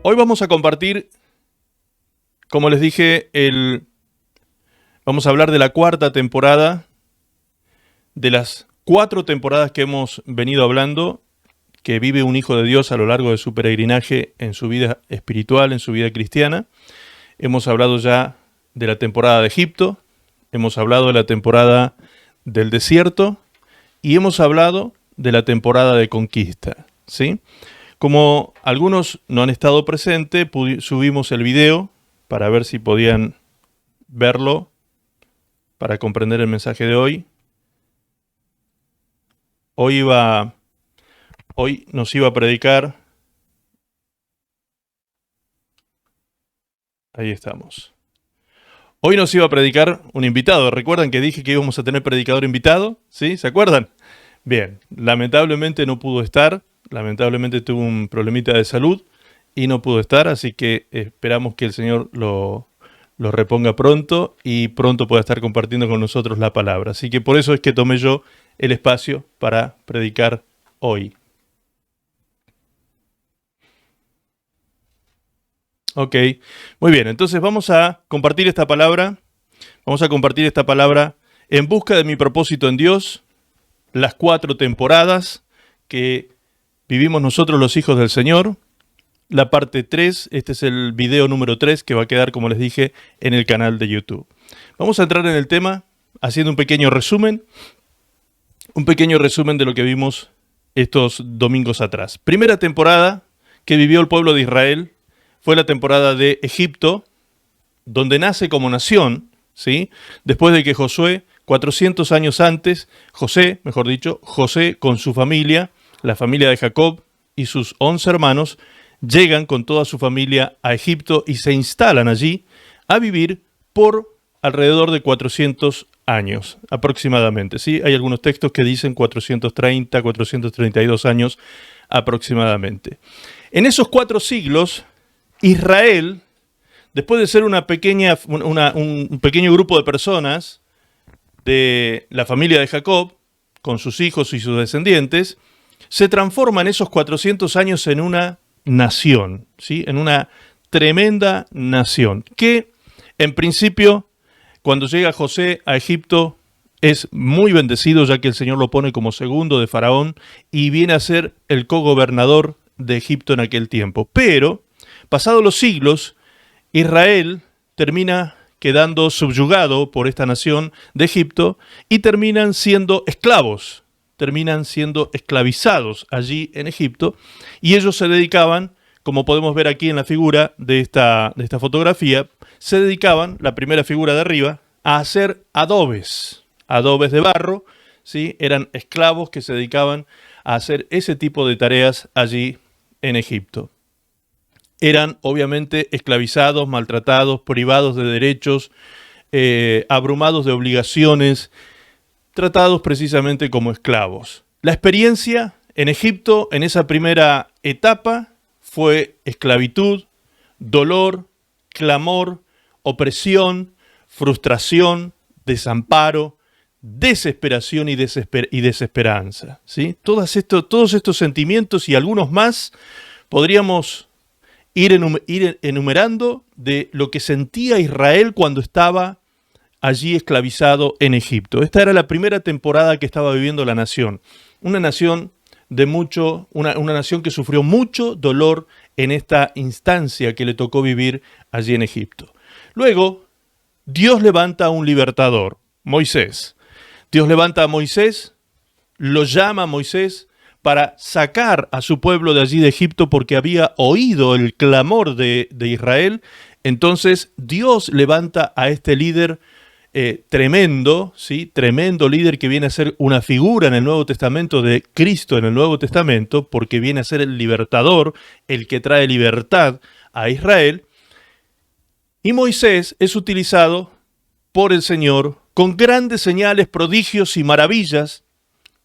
Hoy vamos a compartir, como les dije, vamos a hablar de la cuarta temporada, de las 4 temporadas que hemos venido hablando, que vive un hijo de Dios a lo largo de su peregrinaje en su vida espiritual, en su vida cristiana. Hemos hablado ya de la temporada de Egipto, hemos hablado de la temporada del desierto y hemos hablado de la temporada de conquista, ¿sí? Como algunos no han estado presentes, subimos el video para ver si podían verlo, para comprender el mensaje de hoy. Hoy nos iba a predicar. Ahí estamos. Hoy nos iba a predicar un invitado. ¿Recuerdan que dije que íbamos a tener predicador invitado? ¿Sí? ¿Se acuerdan? Bien, lamentablemente no pudo estar. Lamentablemente tuvo un problemita de salud y no pudo estar, así que esperamos que el Señor lo reponga pronto y pronto pueda estar compartiendo con nosotros la palabra. Así que por eso es que tomé yo el espacio para predicar hoy. Ok, muy bien, entonces vamos a compartir esta palabra. Vamos a compartir esta palabra en busca de mi propósito en Dios, las 4 temporadas que vivimos nosotros los hijos del Señor. La parte 3, este es el video número 3 que va a quedar, como les dije, en el canal de YouTube. Vamos a entrar en el tema haciendo un pequeño resumen de lo que vimos estos domingos atrás. Primera temporada que vivió el pueblo de Israel fue la temporada de Egipto, donde nace como nación, ¿sí? Después de que José 400 años antes, José con su familia, la familia de Jacob y sus 11 hermanos, llegan con toda su familia a Egipto y se instalan allí a vivir por alrededor de 400 años aproximadamente, ¿sí? Hay algunos textos que dicen 430, 432 años aproximadamente. En esos 4 siglos, Israel, después de ser un pequeño grupo de personas de la familia de Jacob, con sus hijos y sus descendientes, se transforma en esos 400 años en una nación, ¿sí? En una tremenda nación, que en principio, cuando llega José a Egipto, es muy bendecido, ya que el Señor lo pone como segundo de Faraón y viene a ser el cogobernador de Egipto en aquel tiempo. Pero, pasados los siglos, Israel termina quedando subyugado por esta nación de Egipto y terminan siendo esclavos, terminan siendo esclavizados allí en Egipto, y ellos se dedicaban, como podemos ver aquí en la figura de esta fotografía, se dedicaban, la primera figura de arriba, a hacer adobes de barro, ¿sí? Eran esclavos que se dedicaban a hacer ese tipo de tareas allí en Egipto. Eran obviamente esclavizados, maltratados, privados de derechos, abrumados de obligaciones, tratados precisamente como esclavos. La experiencia en Egipto en esa primera etapa fue esclavitud, dolor, clamor, opresión, frustración, desamparo, desesperación y desesperanza, ¿sí? Todos estos sentimientos y algunos más podríamos ir enumerando de lo que sentía Israel cuando estaba allí esclavizado en Egipto. Esta era la primera temporada que estaba viviendo la nación. Una nación una nación que sufrió mucho dolor en esta instancia que le tocó vivir allí en Egipto. Luego, Dios levanta a un libertador, Moisés. Dios levanta a Moisés, lo llama a Moisés para sacar a su pueblo de allí de Egipto porque había oído el clamor de Israel. Entonces Dios levanta a este líder tremendo, ¿sí? Tremendo líder que viene a ser una figura en el Nuevo Testamento de Cristo en el Nuevo Testamento, porque viene a ser el libertador, el que trae libertad a Israel. Y Moisés es utilizado por el Señor con grandes señales, prodigios y maravillas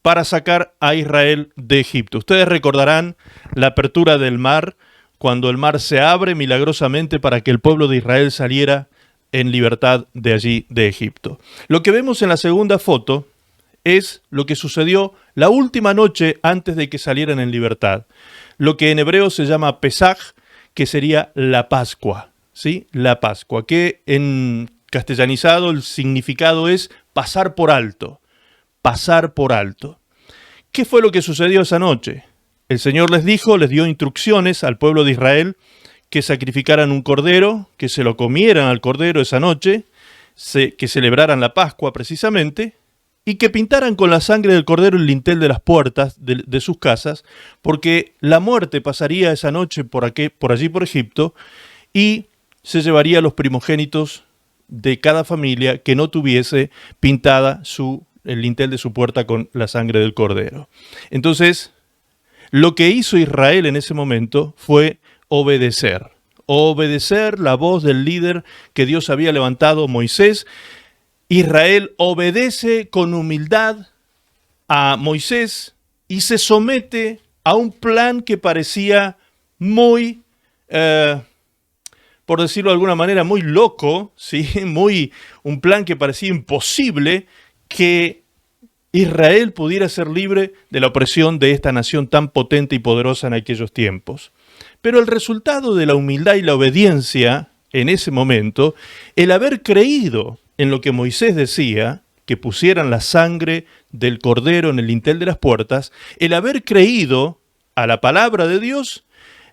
para sacar a Israel de Egipto. Ustedes recordarán la apertura del mar, cuando el mar se abre milagrosamente para que el pueblo de Israel saliera en libertad de allí de Egipto. Lo que vemos en la segunda foto es lo que sucedió la última noche antes de que salieran en libertad. Lo que en hebreo se llama Pesaj, que sería la Pascua, ¿sí? La Pascua, que en castellanizado el significado es pasar por alto, pasar por alto. ¿Qué fue lo que sucedió esa noche? El Señor les dio instrucciones al pueblo de Israel que sacrificaran un cordero, que se lo comieran al cordero esa noche, que celebraran la Pascua precisamente, y que pintaran con la sangre del cordero el lintel de las puertas de sus casas, porque la muerte pasaría esa noche por allí por Egipto, y se llevaría a los primogénitos de cada familia que no tuviese pintada el lintel de su puerta con la sangre del cordero. Entonces, lo que hizo Israel en ese momento fue obedecer la voz del líder que Dios había levantado, Moisés. Israel obedece con humildad a Moisés y se somete a un plan que parecía muy, por decirlo de alguna manera, muy loco, ¿sí? Un plan que parecía imposible, que Israel pudiera ser libre de la opresión de esta nación tan potente y poderosa en aquellos tiempos. Pero el resultado de la humildad y la obediencia en ese momento, el haber creído en lo que Moisés decía, que pusieran la sangre del cordero en el lintel de las puertas, el haber creído a la palabra de Dios,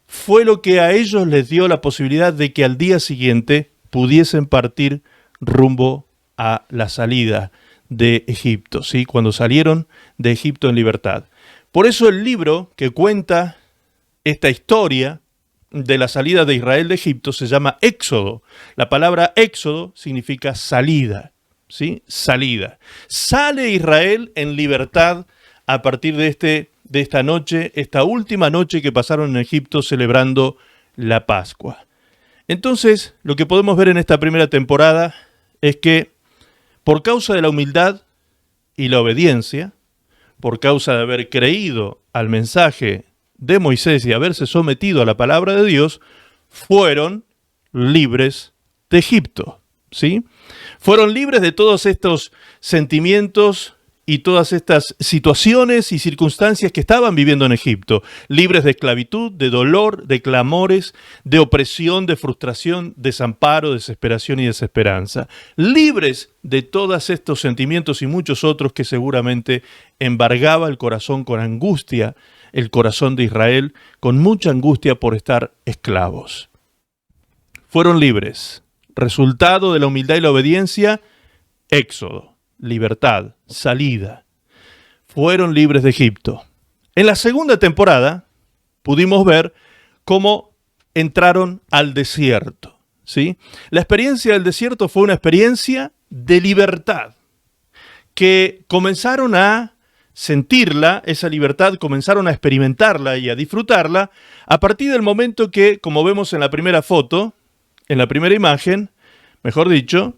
fue lo que a ellos les dio la posibilidad de que al día siguiente pudiesen partir rumbo a la salida de Egipto, ¿sí? Cuando salieron de Egipto en libertad. Por eso el libro que cuenta esta historia de la salida de Israel de Egipto se llama Éxodo. La palabra Éxodo significa salida, ¿sí? Salida. Sale Israel en libertad a partir de esta noche, esta última noche que pasaron en Egipto celebrando la Pascua. Entonces, lo que podemos ver en esta primera temporada es que por causa de la humildad y la obediencia, por causa de haber creído al mensaje de Moisés y haberse sometido a la palabra de Dios, fueron libres de Egipto, ¿sí? Fueron libres de todos estos sentimientos y todas estas situaciones y circunstancias que estaban viviendo en Egipto, libres de esclavitud, de dolor, de clamores, de opresión, de frustración, desamparo, desesperación y desesperanza, libres de todos estos sentimientos y muchos otros que seguramente embargaba el corazón con angustia, el corazón de Israel, con mucha angustia por estar esclavos. Fueron libres. Resultado de la humildad y la obediencia, Éxodo. Libertad, salida. Fueron libres de Egipto. En la segunda temporada pudimos ver cómo entraron al desierto, ¿sí? La experiencia del desierto fue una experiencia de libertad, que comenzaron a sentirla, esa libertad, comenzaron a experimentarla y a disfrutarla a partir del momento que, como vemos en la primera foto, en la primera imagen, mejor dicho,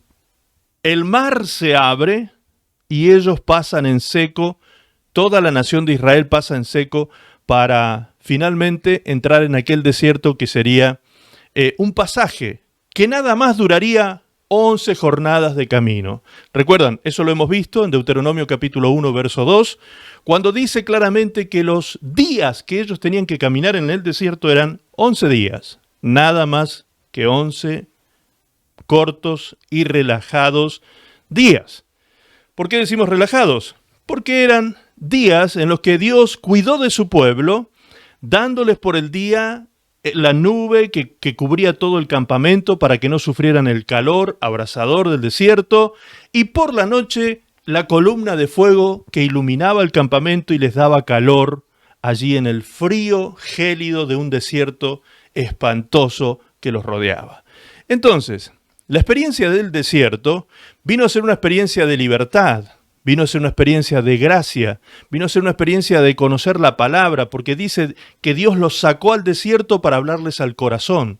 el mar se abre y ellos pasan en seco, toda la nación de Israel pasa en seco para finalmente entrar en aquel desierto que sería un pasaje que nada más duraría 11 jornadas de camino. Recuerdan, eso lo hemos visto en Deuteronomio capítulo 1, verso 2, cuando dice claramente que los días que ellos tenían que caminar en el desierto eran 11 días, nada más que 11 cortos y relajados días. ¿Por qué decimos relajados? Porque eran días en los que Dios cuidó de su pueblo, dándoles por el día la nube que cubría todo el campamento para que no sufrieran el calor abrasador del desierto, y por la noche la columna de fuego que iluminaba el campamento y les daba calor allí en el frío gélido de un desierto espantoso que los rodeaba. Entonces, la experiencia del desierto vino a ser una experiencia de libertad, vino a ser una experiencia de gracia, vino a ser una experiencia de conocer la palabra, porque dice que Dios los sacó al desierto para hablarles al corazón.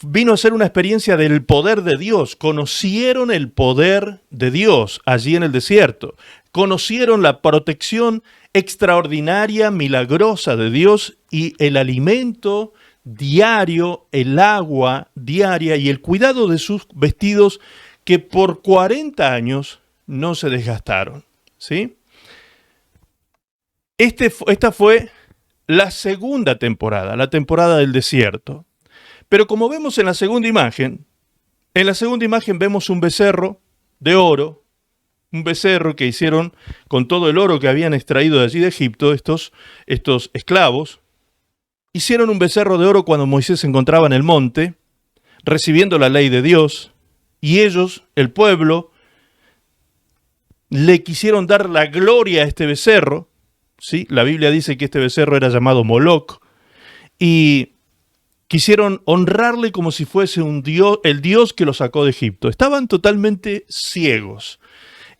Vino a ser una experiencia del poder de Dios, conocieron el poder de Dios allí en el desierto, conocieron la protección extraordinaria, milagrosa de Dios y el alimento diario, el agua diaria y el cuidado de sus vestidos que por 40 años no se desgastaron, ¿sí? Esta fue la segunda temporada, la temporada del desierto. Pero como vemos en la segunda imagen vemos un becerro de oro, un becerro que hicieron con todo el oro que habían extraído de allí de Egipto, estos esclavos. Hicieron un becerro de oro cuando Moisés se encontraba en el monte, recibiendo la ley de Dios, y ellos, el pueblo, le quisieron dar la gloria a este becerro, ¿sí? La Biblia dice que este becerro era llamado Moloc, y quisieron honrarle como si fuese un dios, el Dios que los sacó de Egipto. Estaban totalmente ciegos.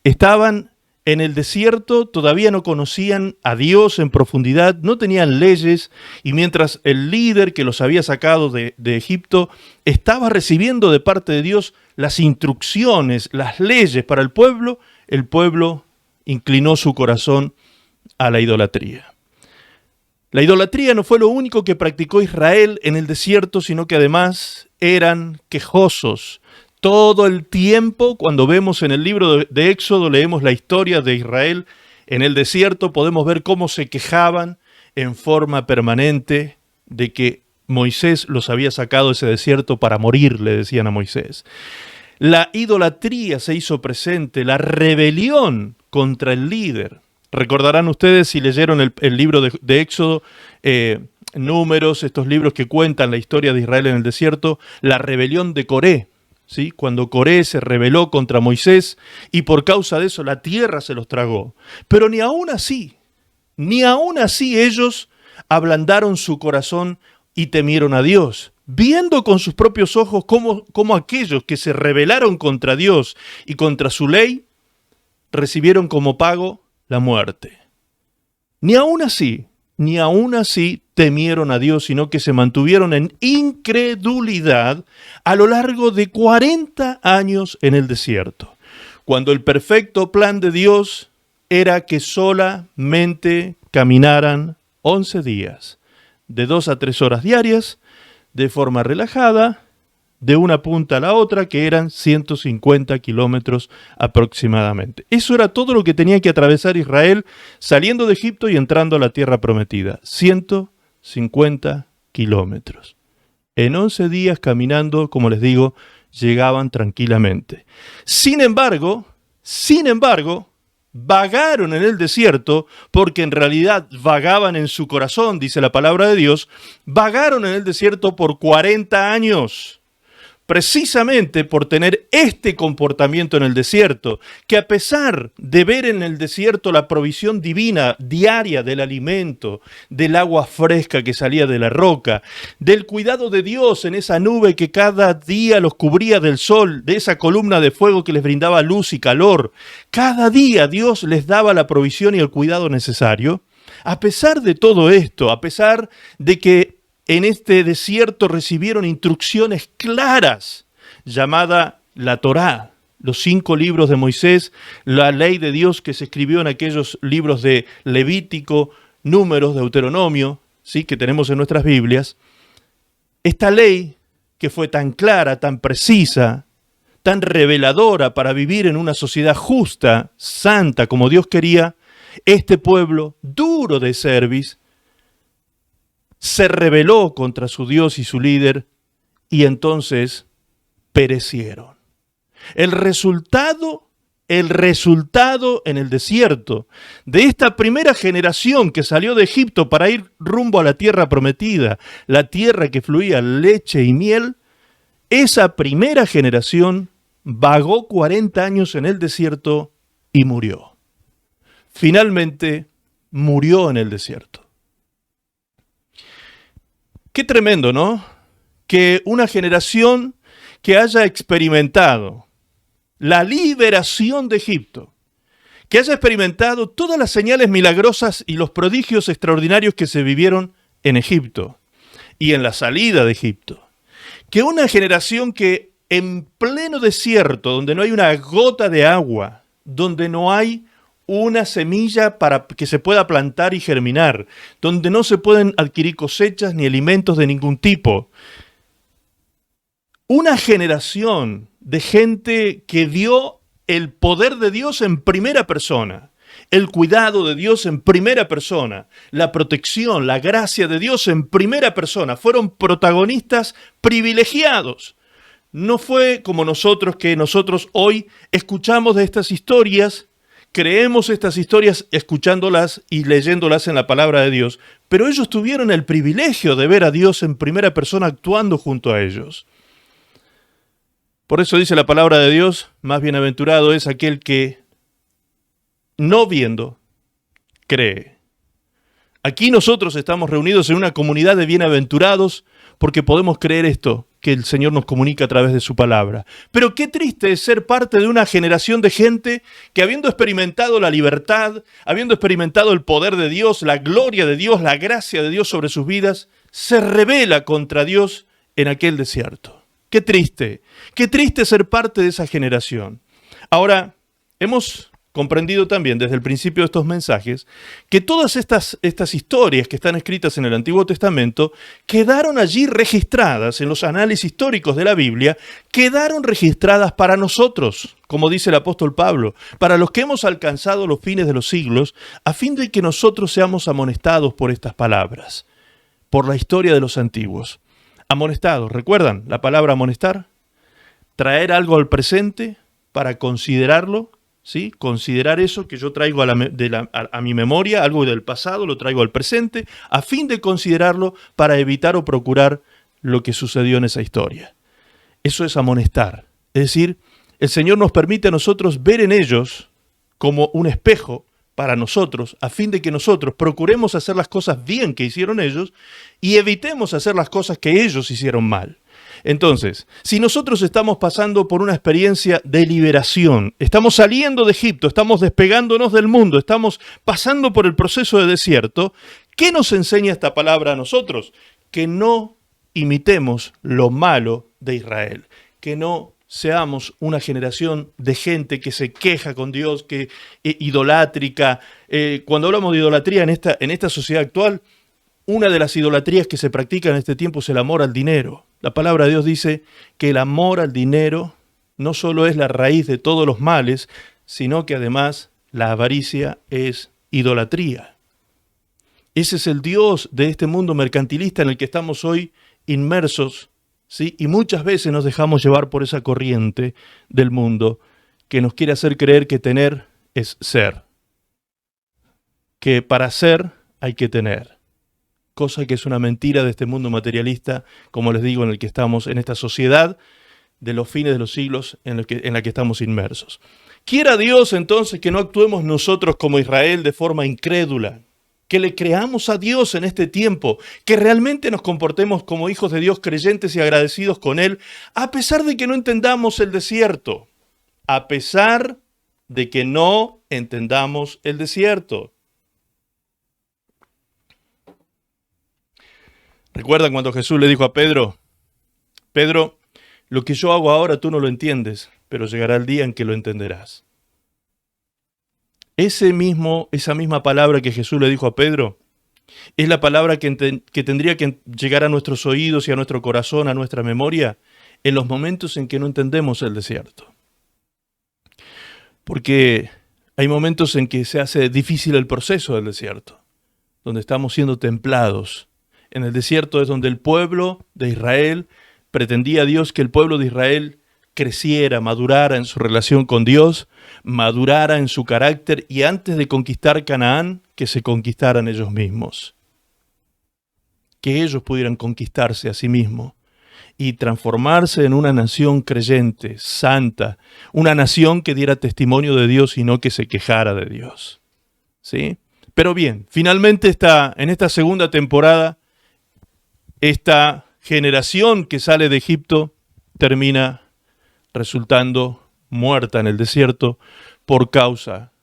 Estaban en el desierto, todavía no conocían a Dios en profundidad, no tenían leyes, y mientras el líder que los había sacado de Egipto estaba recibiendo de parte de Dios las instrucciones, las leyes para el pueblo inclinó su corazón a la idolatría. La idolatría no fue lo único que practicó Israel en el desierto, sino que además eran quejosos. Todo el tiempo, cuando vemos en el libro de Éxodo, leemos la historia de Israel en el desierto, podemos ver cómo se quejaban en forma permanente de que Moisés los había sacado de ese desierto para morir, le decían a Moisés. La idolatría se hizo presente, la rebelión contra el líder. Recordarán ustedes, si leyeron el libro de Éxodo, Números, estos libros que cuentan la historia de Israel en el desierto, la rebelión de Coré, ¿sí? Cuando Coré se rebeló contra Moisés y por causa de eso la tierra se los tragó. Pero ni aún así ellos ablandaron su corazón y temieron a Dios, viendo con sus propios ojos cómo aquellos que se rebelaron contra Dios y contra su ley recibieron como pago la muerte. Ni aún así temieron a Dios, sino que se mantuvieron en incredulidad a lo largo de 40 años en el desierto, cuando el perfecto plan de Dios era que solamente caminaran 11 días, de 2 a 3 horas diarias, de forma relajada, de una punta a la otra, que eran 150 kilómetros aproximadamente. Eso era todo lo que tenía que atravesar Israel saliendo de Egipto y entrando a la tierra prometida. 150 kilómetros. En 11 días caminando, como les digo, llegaban tranquilamente. Sin embargo, vagaron en el desierto, porque en realidad vagaban en su corazón, dice la palabra de Dios, vagaron en el desierto por 40 años. Precisamente por tener este comportamiento en el desierto, que a pesar de ver en el desierto la provisión divina diaria del alimento, del agua fresca que salía de la roca, del cuidado de Dios en esa nube que cada día los cubría del sol, de esa columna de fuego que les brindaba luz y calor, cada día Dios les daba la provisión y el cuidado necesario. A pesar de todo esto, a pesar de que en este desierto recibieron instrucciones claras, llamada la Torá, los 5 libros de Moisés, la ley de Dios que se escribió en aquellos libros de Levítico, Números, Deuteronomio, ¿sí? Que tenemos en nuestras Biblias. Esta ley que fue tan clara, tan precisa, tan reveladora para vivir en una sociedad justa, santa, como Dios quería, este pueblo duro de cerviz se rebeló contra su Dios y su líder, y entonces perecieron. El resultado en el desierto de esta primera generación que salió de Egipto para ir rumbo a la tierra prometida, la tierra que fluía leche y miel, esa primera generación vagó 40 años en el desierto y murió. Finalmente murió en el desierto. Qué tremendo, ¿no? Que una generación que haya experimentado la liberación de Egipto, que haya experimentado todas las señales milagrosas y los prodigios extraordinarios que se vivieron en Egipto y en la salida de Egipto, que una generación que en pleno desierto, donde no hay una gota de agua, donde no hay una semilla para que se pueda plantar y germinar, donde no se pueden adquirir cosechas ni alimentos de ningún tipo. Una generación de gente que vio el poder de Dios en primera persona, el cuidado de Dios en primera persona, la protección, la gracia de Dios en primera persona. Fueron protagonistas privilegiados. No fue como nosotros, que nosotros hoy escuchamos de estas historias, creemos estas historias escuchándolas y leyéndolas en la palabra de Dios, pero ellos tuvieron el privilegio de ver a Dios en primera persona actuando junto a ellos. Por eso dice la palabra de Dios, más bienaventurado es aquel que, no viendo, cree. Aquí nosotros estamos reunidos en una comunidad de bienaventurados porque podemos creer esto que el Señor nos comunica a través de su palabra. Pero qué triste es ser parte de una generación de gente que, habiendo experimentado la libertad, habiendo experimentado el poder de Dios, la gloria de Dios, la gracia de Dios sobre sus vidas, se rebela contra Dios en aquel desierto. Qué triste ser parte de esa generación. Ahora, hemos comprendido también desde el principio de estos mensajes que todas estas historias que están escritas en el Antiguo Testamento quedaron allí registradas en los análisis históricos de la Biblia, quedaron registradas para nosotros, como dice el apóstol Pablo, para los que hemos alcanzado los fines de los siglos, a fin de que nosotros seamos amonestados por estas palabras, por la historia de los antiguos. Amonestados, ¿recuerdan la palabra amonestar? Traer algo al presente para considerarlo, ¿sí? Considerar eso que yo traigo a mi memoria, algo del pasado, lo traigo al presente, a fin de considerarlo para evitar o procurar lo que sucedió en esa historia. Eso es amonestar. Es decir, el Señor nos permite a nosotros ver en ellos como un espejo para nosotros, a fin de que nosotros procuremos hacer las cosas bien que hicieron ellos y evitemos hacer las cosas que ellos hicieron mal. Entonces, si nosotros estamos pasando por una experiencia de liberación, estamos saliendo de Egipto, estamos despegándonos del mundo, estamos pasando por el proceso de desierto, ¿qué nos enseña esta palabra a nosotros? Que no imitemos lo malo de Israel, que no seamos una generación de gente que se queja con Dios, que idolátrica. Cuando hablamos de idolatría en esta sociedad actual, una de las idolatrías que se practica en este tiempo es el amor al dinero. La palabra de Dios dice que el amor al dinero no solo es la raíz de todos los males, sino que además la avaricia es idolatría. Ese es el Dios de este mundo mercantilista en el que estamos hoy inmersos, ¿sí? Y muchas veces nos dejamos llevar por esa corriente del mundo que nos quiere hacer creer que tener es ser, que para ser hay que tener. Cosa que es una mentira de este mundo materialista, como les digo, en el que estamos, en esta sociedad de los fines de los siglos en la que estamos inmersos. Quiera Dios entonces que no actuemos nosotros como Israel de forma incrédula, que le creamos a Dios en este tiempo, que realmente nos comportemos como hijos de Dios creyentes y agradecidos con Él, a pesar de que no entendamos el desierto, a pesar de que no entendamos el desierto. ¿Recuerdan cuando Jesús le dijo a Pedro, Pedro, lo que yo hago ahora tú no lo entiendes, pero llegará el día en que lo entenderás? Esa misma palabra que Jesús le dijo a Pedro es la palabra que tendría que llegar a nuestros oídos y a nuestro corazón, a nuestra memoria, en los momentos en que no entendemos el desierto. Porque hay momentos en que se hace difícil el proceso del desierto, donde estamos siendo templados. En el desierto es donde el pueblo de Israel pretendía a Dios que el pueblo de Israel creciera, madurara en su relación con Dios, madurara en su carácter y antes de conquistar Canaán, que se conquistaran ellos mismos. Que ellos pudieran conquistarse a sí mismos y transformarse en una nación creyente, santa, una nación que diera testimonio de Dios y no que se quejara de Dios. ¿Sí? Pero bien, finalmente en esta segunda temporada, esta generación que sale de Egipto termina resultando muerta en el desierto por causa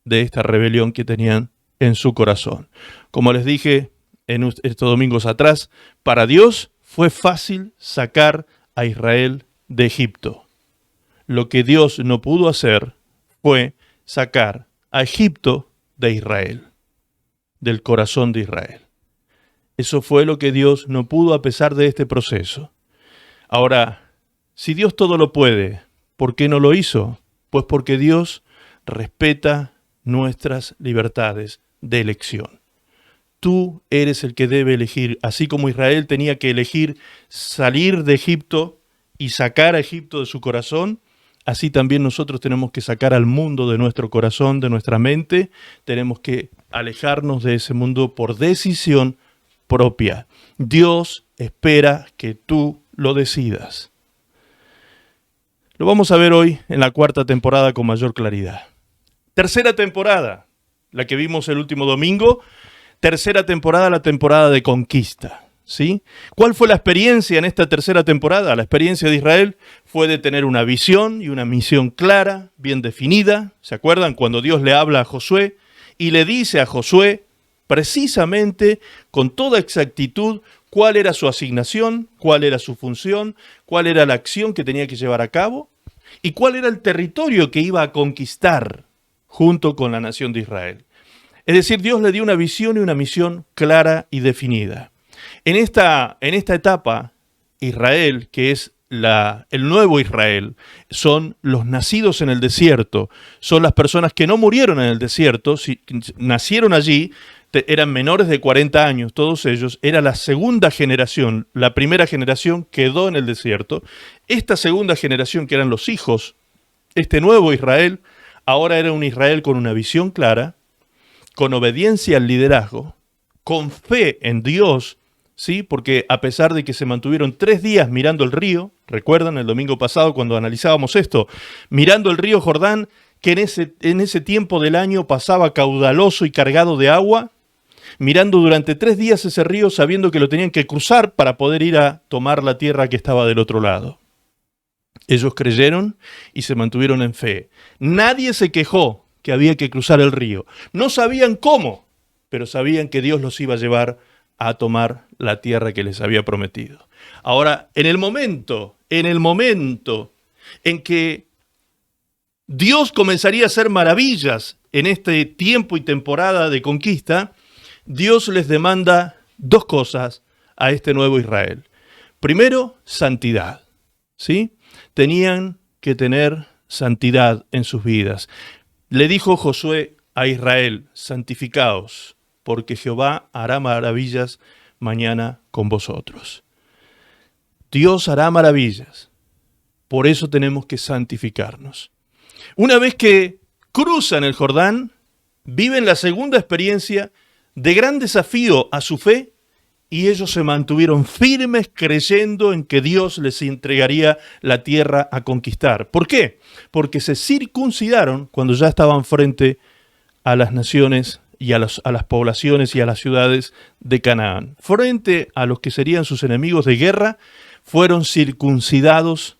de esta rebelión que tenían en su corazón. Como les dije en estos domingos atrás, para Dios fue fácil sacar a Israel de Egipto. Lo que Dios no pudo hacer fue sacar a Egipto de Israel, del corazón de Israel. Eso fue lo que Dios no pudo a pesar de este proceso. Ahora, si Dios todo lo puede, ¿por qué no lo hizo? Pues porque Dios respeta nuestras libertades de elección. Tú eres el que debe elegir, así como Israel tenía que elegir salir de Egipto y sacar a Egipto de su corazón, así también nosotros tenemos que sacar al mundo de nuestro corazón, de nuestra mente, tenemos que alejarnos de ese mundo por decisión propia. Dios espera que tú lo decidas. Lo vamos a ver hoy en la cuarta temporada con mayor claridad. Tercera temporada, la que vimos el último domingo. Tercera temporada, la temporada de conquista, ¿sí? ¿Cuál fue la experiencia en esta tercera temporada? La experiencia de Israel fue de tener una visión y una misión clara, bien definida. ¿Se acuerdan cuando Dios le habla a Josué y le dice a Josué precisamente con toda exactitud cuál era su asignación, cuál era su función, cuál era la acción que tenía que llevar a cabo y cuál era el territorio que iba a conquistar junto con la nación de Israel? Es decir, Dios le dio una visión y una misión clara y definida. En esta etapa, Israel, que es el nuevo Israel, son los nacidos en el desierto, son las personas que no murieron en el desierto, nacieron allí, eran menores de 40 años, todos ellos, era la segunda generación, la primera generación quedó en el desierto. Esta segunda generación, que eran los hijos, este nuevo Israel, ahora era un Israel con una visión clara, con obediencia al liderazgo, con fe en Dios, ¿sí? Porque a pesar de que se mantuvieron 3 días mirando el río, recuerdan el domingo pasado cuando analizábamos esto, mirando el río Jordán, que en ese tiempo del año pasaba caudaloso y cargado de agua, mirando durante 3 días ese río sabiendo que lo tenían que cruzar para poder ir a tomar la tierra que estaba del otro lado. Ellos creyeron y se mantuvieron en fe. Nadie se quejó que había que cruzar el río. No sabían cómo, pero sabían que Dios los iba a llevar a tomar la tierra que les había prometido. Ahora, en el momento en que Dios comenzaría a hacer maravillas en este tiempo y temporada de conquista, Dios les demanda 2 cosas a este nuevo Israel. Primero, santidad, ¿sí? Tenían que tener santidad en sus vidas. Le dijo Josué a Israel, santificaos, porque Jehová hará maravillas mañana con vosotros. Dios hará maravillas, por eso tenemos que santificarnos. Una vez que cruzan el Jordán, viven la segunda experiencia de gran desafío a su fe, y ellos se mantuvieron firmes creyendo en que Dios les entregaría la tierra a conquistar. ¿Por qué? Porque se circuncidaron cuando ya estaban frente a las naciones y a las poblaciones y a las ciudades de Canaán. Frente a los que serían sus enemigos de guerra, fueron circuncidados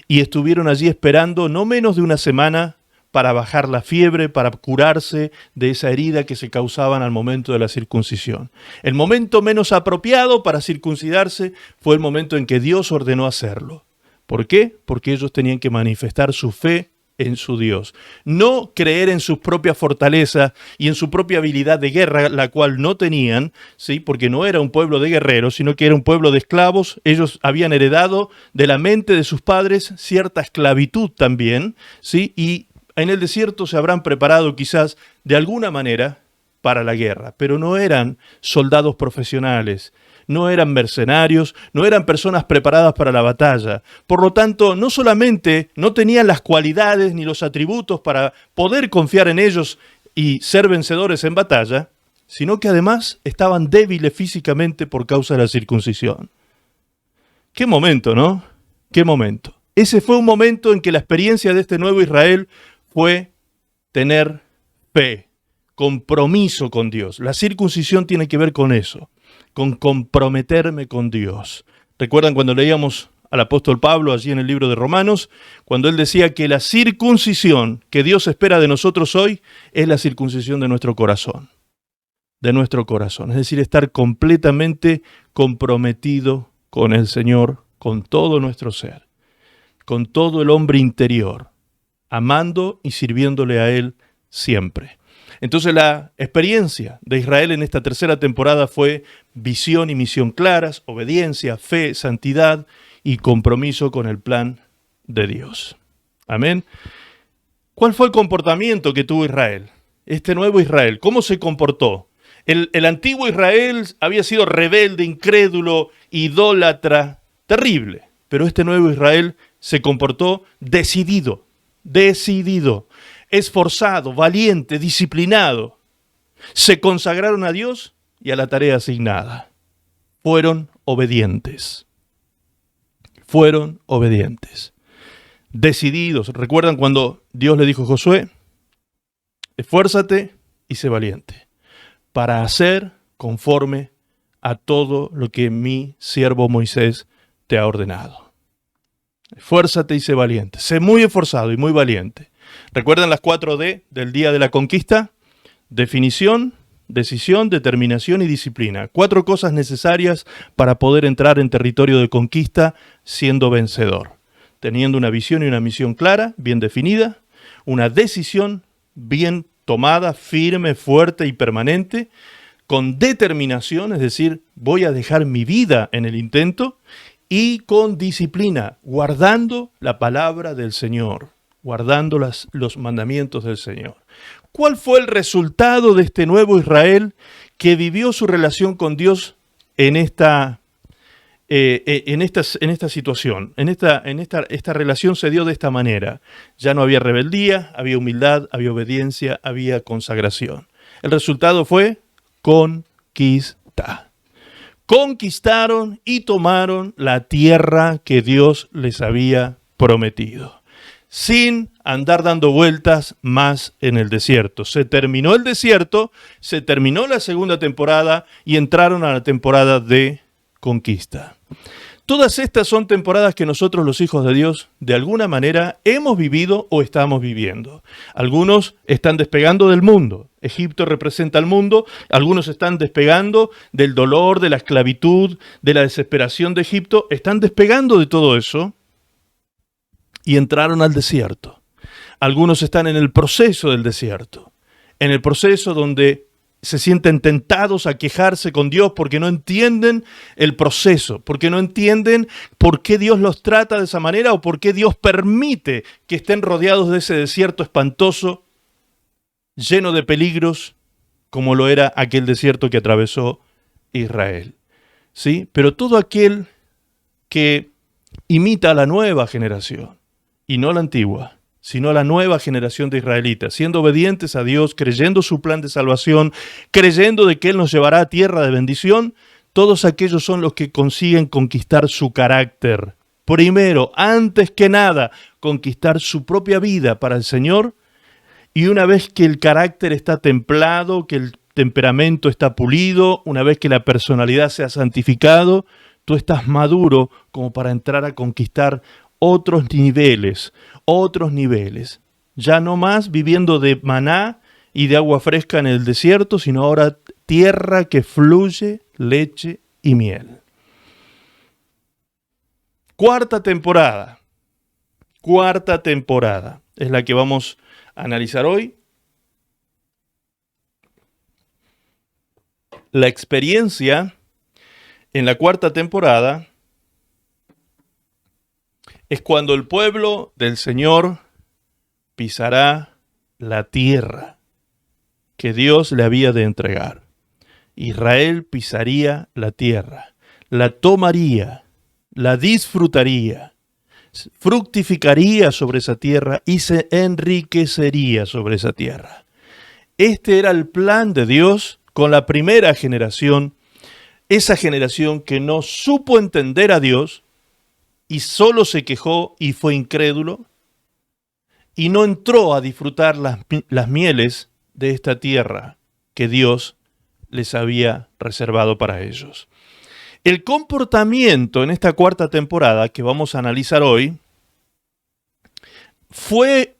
y estuvieron allí esperando no menos de una semana para bajar la fiebre, para curarse de esa herida que se causaban al momento de la circuncisión. El momento menos apropiado para circuncidarse fue el momento en que Dios ordenó hacerlo. ¿Por qué? Porque ellos tenían que manifestar su fe en su Dios. No creer en sus propias fortalezas y en su propia habilidad de guerra, la cual no tenían, ¿sí? Porque no era un pueblo de guerreros, sino que era un pueblo de esclavos. Ellos habían heredado de la mente de sus padres cierta esclavitud también, ¿sí? Y en el desierto se habrán preparado quizás de alguna manera para la guerra, pero no eran soldados profesionales, no eran mercenarios, no eran personas preparadas para la batalla. Por lo tanto, no solamente no tenían las cualidades ni los atributos para poder confiar en ellos y ser vencedores en batalla, sino que además estaban débiles físicamente por causa de la circuncisión. ¡Qué momento!, ¿no? ¡Qué momento! Ese fue un momento en que la experiencia de este nuevo Israel fue tener fe, compromiso con Dios. La circuncisión tiene que ver con eso, con comprometerme con Dios. ¿Recuerdan cuando leíamos al apóstol Pablo allí en el libro de Romanos? Cuando él decía que la circuncisión que Dios espera de nosotros hoy es la circuncisión de nuestro corazón. De nuestro corazón. Es decir, estar completamente comprometido con el Señor, con todo nuestro ser, con todo el hombre interior, amando y sirviéndole a Él siempre. Entonces la experiencia de Israel en esta tercera temporada fue visión y misión claras, obediencia, fe, santidad y compromiso con el plan de Dios. Amén. ¿Cuál fue el comportamiento que tuvo Israel? este nuevo Israel, ¿cómo se comportó? El antiguo Israel había sido rebelde, incrédulo, idólatra, terrible. Pero este nuevo Israel se comportó decidido, esforzado, valiente, disciplinado. Se consagraron a Dios y a la tarea asignada. Fueron obedientes. Fueron obedientes. Decididos. ¿Recuerdan cuando Dios le dijo a Josué? Esfuérzate y sé valiente para hacer conforme a todo lo que mi siervo Moisés te ha ordenado. Esfuérzate y sé valiente. Sé muy esforzado y muy valiente. ¿Recuerdan las 4D del día de la conquista? Definición, decisión, determinación y disciplina. 4 cosas necesarias para poder entrar en territorio de conquista siendo vencedor. Teniendo una visión y una misión clara, bien definida, una decisión bien tomada, firme, fuerte y permanente, con determinación, es decir, voy a dejar mi vida en el intento, y con disciplina, guardando la palabra del Señor, guardando los mandamientos del Señor. ¿Cuál fue el resultado de este nuevo Israel que vivió su relación con Dios en esta situación? Esta relación se dio de esta manera. Ya no había rebeldía, había humildad, había obediencia, había consagración. El resultado fue conquista. Conquistaron y tomaron la tierra que Dios les había prometido, sin andar dando vueltas más en el desierto. Se terminó el desierto, se terminó la segunda temporada y entraron a la temporada de conquista. Todas estas son temporadas que nosotros, los hijos de Dios, de alguna manera hemos vivido o estamos viviendo. Algunos están despegando del mundo. Egipto representa al mundo. Algunos están despegando del dolor, de la esclavitud, de la desesperación de Egipto. Están despegando de todo eso y entraron al desierto. Algunos están en el proceso del desierto, en el proceso donde se sienten tentados a quejarse con Dios porque no entienden el proceso, porque no entienden por qué Dios los trata de esa manera o por qué Dios permite que estén rodeados de ese desierto espantoso, lleno de peligros, como lo era aquel desierto que atravesó Israel. ¿Sí? Pero todo aquel que imita a la nueva generación, y no la antigua, sino a la nueva generación de israelitas, siendo obedientes a Dios, creyendo su plan de salvación, creyendo de que Él nos llevará a tierra de bendición, todos aquellos son los que consiguen conquistar su carácter. Primero, antes que nada, conquistar su propia vida para el Señor, y una vez que el carácter está templado, que el temperamento está pulido, una vez que la personalidad se ha santificado, tú estás maduro como para entrar a conquistar otros niveles, ya no más viviendo de maná y de agua fresca en el desierto, sino ahora tierra que fluye leche y miel. Cuarta temporada es la que vamos a analizar hoy. La experiencia en la cuarta temporada es cuando el pueblo del Señor pisará la tierra que Dios le había de entregar. Israel pisaría la tierra, la tomaría, la disfrutaría, fructificaría sobre esa tierra y se enriquecería sobre esa tierra. Este era el plan de Dios con la primera generación, esa generación que no supo entender a Dios, y solo se quejó y fue incrédulo, y no entró a disfrutar las mieles de esta tierra que Dios les había reservado para ellos. El comportamiento en esta cuarta temporada que vamos a analizar hoy fue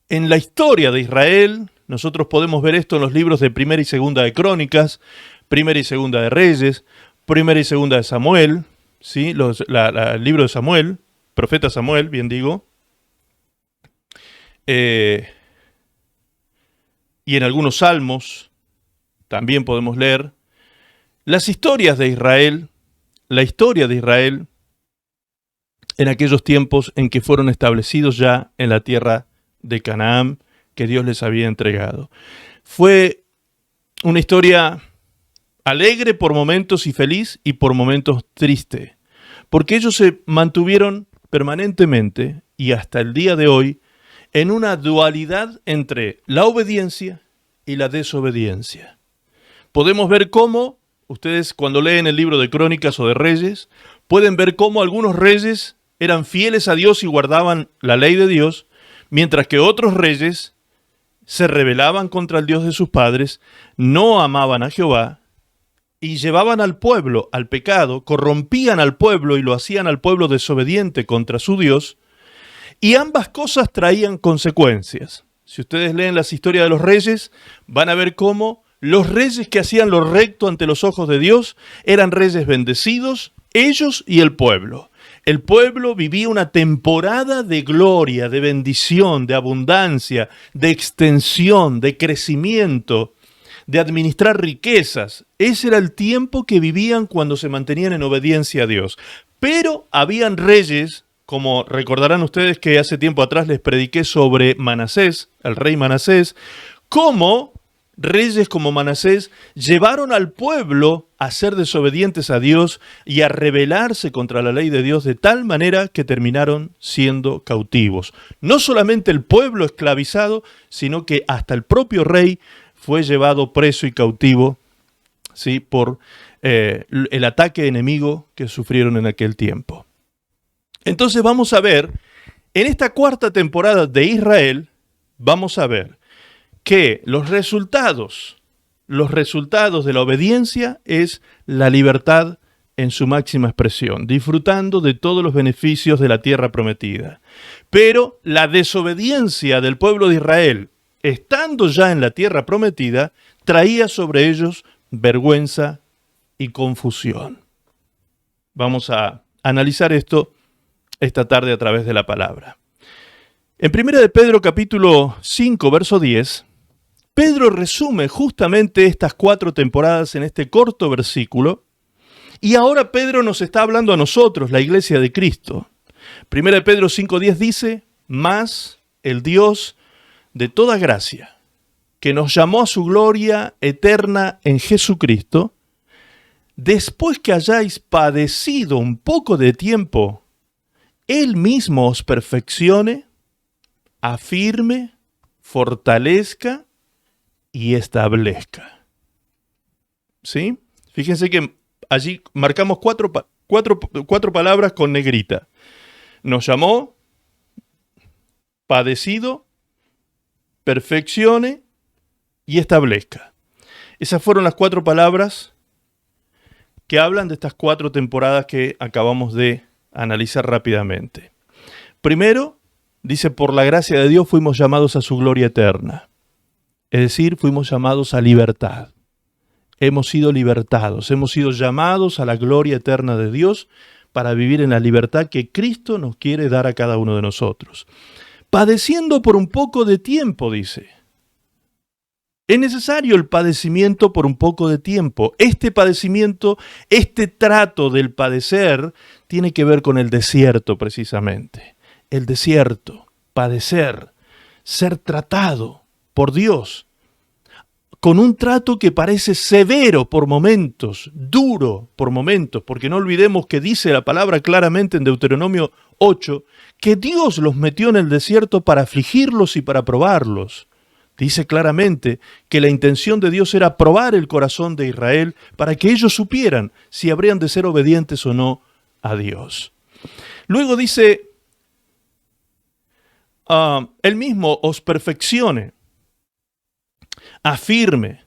en la historia de Israel. Nosotros podemos ver esto en los libros de Primera y Segunda de Crónicas, Primera y Segunda de Reyes, Primera y Segunda de Samuel, ¿sí? El libro de Samuel, profeta Samuel, bien digo, y en algunos salmos también podemos leer las historias de Israel, la historia de Israel en aquellos tiempos en que fueron establecidos ya en la tierra de Canaán que Dios les había entregado. fue una historia alegre por momentos y feliz y por momentos triste, porque ellos se mantuvieron permanentemente y hasta el día de hoy en una dualidad entre la obediencia y la desobediencia. Podemos ver cómo, ustedes cuando leen el libro de Crónicas o de Reyes, pueden ver cómo algunos reyes eran fieles a Dios y guardaban la ley de Dios, mientras que otros reyes se rebelaban contra el Dios de sus padres, no amaban a Jehová y llevaban al pueblo al pecado, corrompían al pueblo y lo hacían al pueblo desobediente contra su Dios, y ambas cosas traían consecuencias. Si ustedes leen las historias de los reyes, van a ver cómo los reyes que hacían lo recto ante los ojos de Dios eran reyes bendecidos, ellos y el pueblo. El pueblo vivía una temporada de gloria, de bendición, de abundancia, de extensión, de crecimiento, de administrar riquezas. Ese era el tiempo que vivían cuando se mantenían en obediencia a Dios. Pero habían reyes, como recordarán ustedes que hace tiempo atrás les prediqué sobre Manasés, el rey Manasés, como reyes como Manasés llevaron al pueblo a ser desobedientes a Dios y a rebelarse contra la ley de Dios de tal manera que terminaron siendo cautivos. No solamente el pueblo esclavizado, sino que hasta el propio rey fue llevado preso y cautivo, ¿sí?, por el ataque enemigo que sufrieron en aquel tiempo. Entonces vamos a ver, en esta cuarta temporada de Israel, vamos a ver que los resultados de la obediencia es la libertad en su máxima expresión, disfrutando de todos los beneficios de la tierra prometida. Pero la desobediencia del pueblo de Israel, estando ya en la tierra prometida, traía sobre ellos vergüenza y confusión. Vamos a analizar esto esta tarde a través de la palabra. En 1 de Pedro capítulo 5, verso 10, Pedro resume justamente estas 4 temporadas en este corto versículo, y ahora Pedro nos está hablando a nosotros, la iglesia de Cristo. 1 de Pedro 5:10 dice, mas el Dios de toda gracia, que nos llamó a su gloria eterna en Jesucristo, después que hayáis padecido un poco de tiempo, Él mismo os perfeccione, afirme, fortalezca y establezca. ¿Sí? Fíjense que allí marcamos cuatro palabras con negrita. Nos llamó, padecido, perfeccione y establezca. Esas fueron las 4 palabras que hablan de estas 4 temporadas que acabamos de analizar rápidamente. Primero, dice, por la gracia de Dios fuimos llamados a su gloria eterna. Es decir, fuimos llamados a libertad. Hemos sido libertados, hemos sido llamados a la gloria eterna de Dios para vivir en la libertad que Cristo nos quiere dar a cada uno de nosotros. Padeciendo por un poco de tiempo, dice. Es necesario el padecimiento por un poco de tiempo. Este padecimiento, este trato del padecer, tiene que ver con el desierto precisamente. El desierto, padecer, ser tratado por Dios, con un trato que parece severo por momentos, duro por momentos, porque no olvidemos que dice la palabra claramente en Deuteronomio 8, que Dios los metió en el desierto para afligirlos y para probarlos. Dice claramente que la intención de Dios era probar el corazón de Israel para que ellos supieran si habrían de ser obedientes o no a Dios. Luego dice, Él mismo os perfeccione, afirme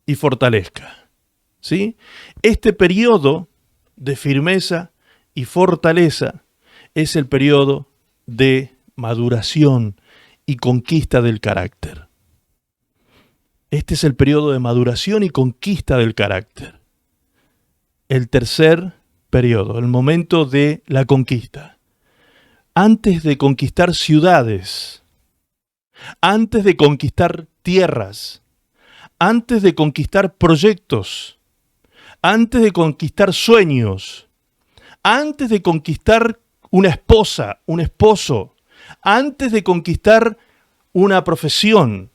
y fortalezca. ¿Sí? Este periodo de firmeza y fortaleza es el periodo de maduración y conquista del carácter. Este es el periodo de maduración y conquista del carácter. El tercer periodo, el momento de la conquista. Antes de conquistar ciudades, antes de conquistar tierras, antes de conquistar proyectos, antes de conquistar sueños, antes de conquistar una esposa, un esposo, antes de conquistar una profesión,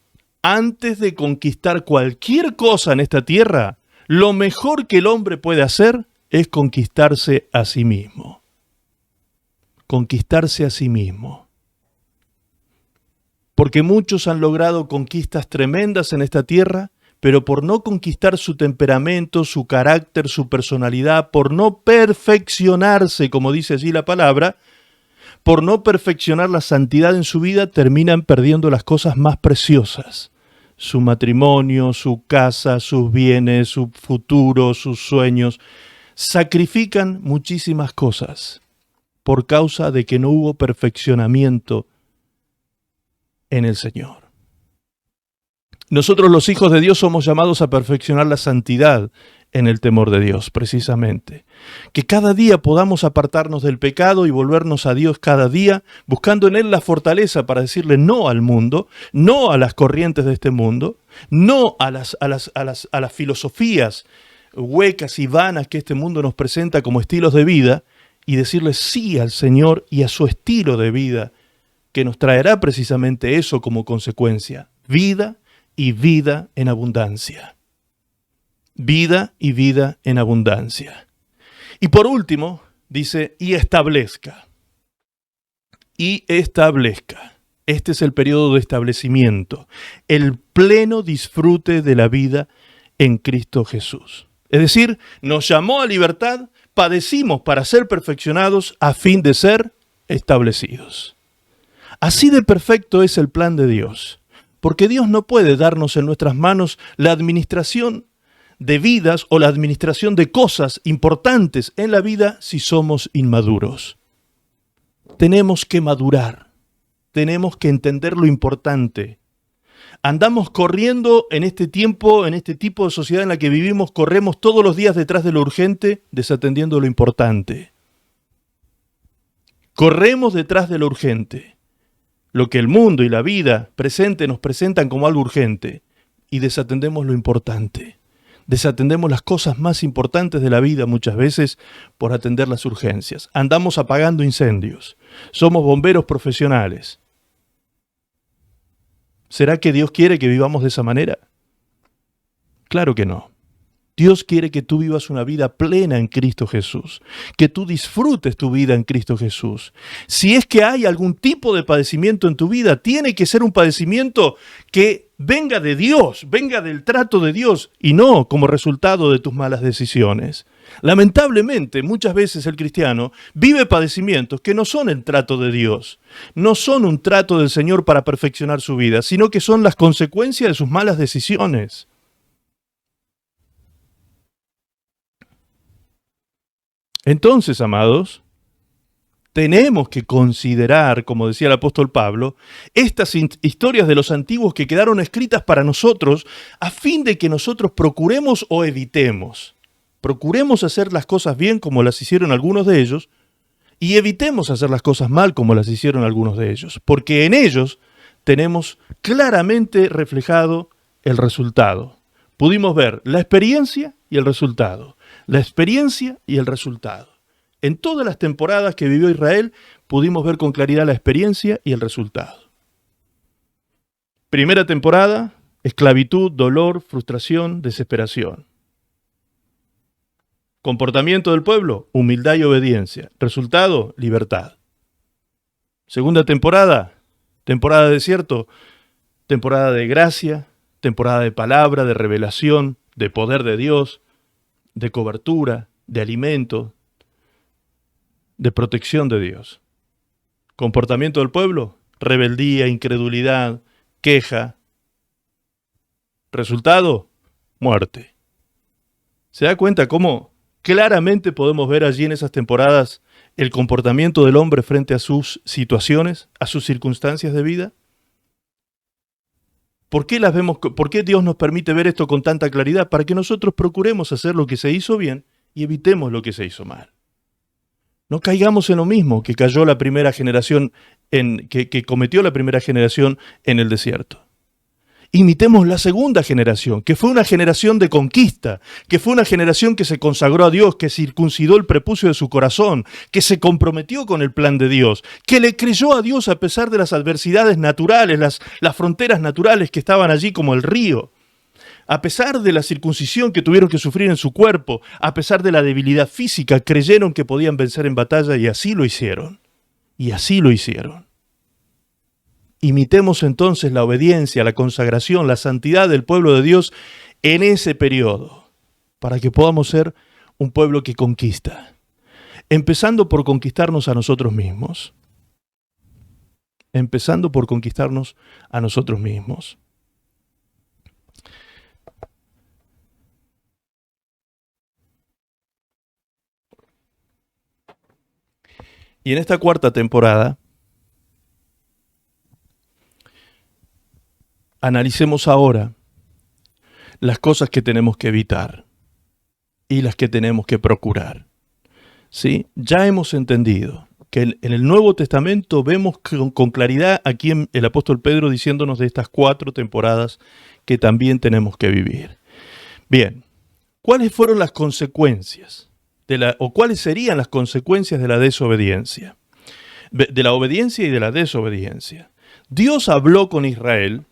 Antes de conquistar cualquier cosa en esta tierra, lo mejor que el hombre puede hacer es conquistarse a sí mismo. Conquistarse a sí mismo. Porque muchos han logrado conquistas tremendas en esta tierra, pero por no conquistar su temperamento, su carácter, su personalidad, por no perfeccionarse, como dice allí la palabra, por no perfeccionar la santidad en su vida, terminan perdiendo las cosas más preciosas. Su matrimonio, su casa, sus bienes, su futuro, sus sueños. Sacrifican muchísimas cosas por causa de que no hubo perfeccionamiento en el Señor. Nosotros los hijos de Dios somos llamados a perfeccionar la santidad en el temor de Dios, precisamente. Que cada día podamos apartarnos del pecado y volvernos a Dios cada día, buscando en Él la fortaleza para decirle no al mundo, no a las corrientes de este mundo, no a las filosofías huecas y vanas que este mundo nos presenta como estilos de vida, y decirle sí al Señor y a su estilo de vida, que nos traerá precisamente eso como consecuencia, vida y vida en abundancia. Vida y vida en abundancia. Y por último, dice, y establezca. Y establezca. Este es el periodo de establecimiento, el pleno disfrute de la vida en Cristo Jesús. Es decir, nos llamó a libertad, padecimos para ser perfeccionados a fin de ser establecidos. Así de perfecto es el plan de Dios, porque Dios no puede darnos en nuestras manos la administración de vidas o la administración de cosas importantes en la vida si somos inmaduros. Tenemos que madurar, tenemos que entender lo importante. Andamos corriendo en este tiempo, en este tipo de sociedad en la que vivimos, corremos todos los días detrás de lo urgente, desatendiendo lo importante. Corremos detrás de lo urgente, lo que el mundo y la vida presente nos presentan como algo urgente, y desatendemos lo importante. Desatendemos las cosas más importantes de la vida muchas veces por atender las urgencias. Andamos apagando incendios. Somos bomberos profesionales. ¿Será que Dios quiere que vivamos de esa manera? Claro que no. Dios quiere que tú vivas una vida plena en Cristo Jesús, que tú disfrutes tu vida en Cristo Jesús. Si es que hay algún tipo de padecimiento en tu vida, tiene que ser un padecimiento que venga de Dios, venga del trato de Dios y no como resultado de tus malas decisiones. Lamentablemente, muchas veces el cristiano vive padecimientos que no son el trato de Dios, no son un trato del Señor para perfeccionar su vida, sino que son las consecuencias de sus malas decisiones. Entonces, amados, tenemos que considerar, como decía el apóstol Pablo, estas historias de los antiguos que quedaron escritas para nosotros a fin de que nosotros procuremos o evitemos. Procuremos hacer las cosas bien como las hicieron algunos de ellos y evitemos hacer las cosas mal como las hicieron algunos de ellos, porque en ellos tenemos claramente reflejado el resultado. Pudimos ver la experiencia y el resultado. La experiencia y el resultado. En todas las temporadas que vivió Israel, pudimos ver con claridad la experiencia y el resultado. Primera temporada, esclavitud, dolor, frustración, desesperación. Comportamiento del pueblo, humildad y obediencia. Resultado, libertad. Segunda temporada, temporada de desierto, temporada de gracia, temporada de palabra, de revelación, de poder de Dios, de cobertura, de alimento, de protección de Dios. Comportamiento del pueblo, rebeldía, incredulidad, queja. Resultado, muerte. ¿Se da cuenta cómo claramente podemos ver allí en esas temporadas el comportamiento del hombre frente a sus situaciones, a sus circunstancias de vida? ¿Por qué las vemos? ¿Por qué Dios nos permite ver esto con tanta claridad? Para que nosotros procuremos hacer lo que se hizo bien y evitemos lo que se hizo mal. No caigamos en lo mismo que cayó la primera generación, que cometió la primera generación en el desierto. imitemos la segunda generación, que fue una generación de conquista, que fue una generación que se consagró a Dios, que circuncidó el prepucio de su corazón, que se comprometió con el plan de Dios, que le creyó a Dios a pesar de las adversidades naturales, las fronteras naturales que estaban allí como el río. A pesar de la circuncisión que tuvieron que sufrir en su cuerpo, a pesar de la debilidad física, creyeron que podían vencer en batalla y así lo hicieron. Y así lo hicieron. Imitemos entonces la obediencia, la consagración, la santidad del pueblo de Dios en ese periodo, para que podamos ser un pueblo que conquista, empezando por conquistarnos a nosotros mismos. Empezando por conquistarnos a nosotros mismos. Y en esta cuarta temporada, analicemos ahora las cosas que tenemos que evitar y las que tenemos que procurar. ¿Sí? Ya hemos entendido que en el Nuevo Testamento vemos con claridad aquí el apóstol Pedro diciéndonos de estas 4 temporadas que también tenemos que vivir. Bien, ¿cuáles fueron las consecuencias o cuáles serían las consecuencias de la desobediencia? De la obediencia y de la desobediencia. Dios habló con Israel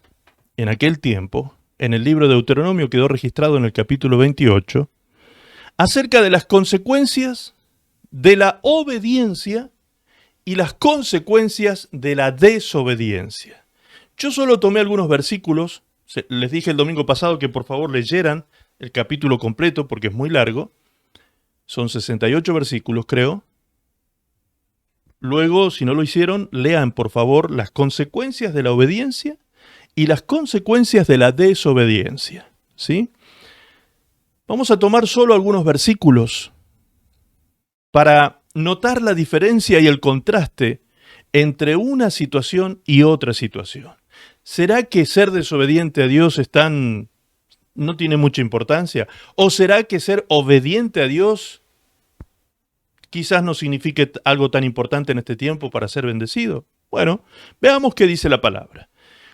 en aquel tiempo, en el libro de Deuteronomio quedó registrado en el capítulo 28, acerca de las consecuencias de la obediencia y las consecuencias de la desobediencia. Yo solo tomé algunos versículos, les dije el domingo pasado que por favor leyeran el capítulo completo porque es muy largo, son 68 versículos creo. Luego, si no lo hicieron, lean por favor las consecuencias de la obediencia y las consecuencias de la desobediencia, ¿sí? Vamos a tomar solo algunos versículos para notar la diferencia y el contraste entre una situación y otra situación. ¿Será que ser desobediente a Dios no tiene mucha importancia? ¿O será que ser obediente a Dios quizás no signifique algo tan importante en este tiempo para ser bendecido? Bueno, veamos qué dice la palabra.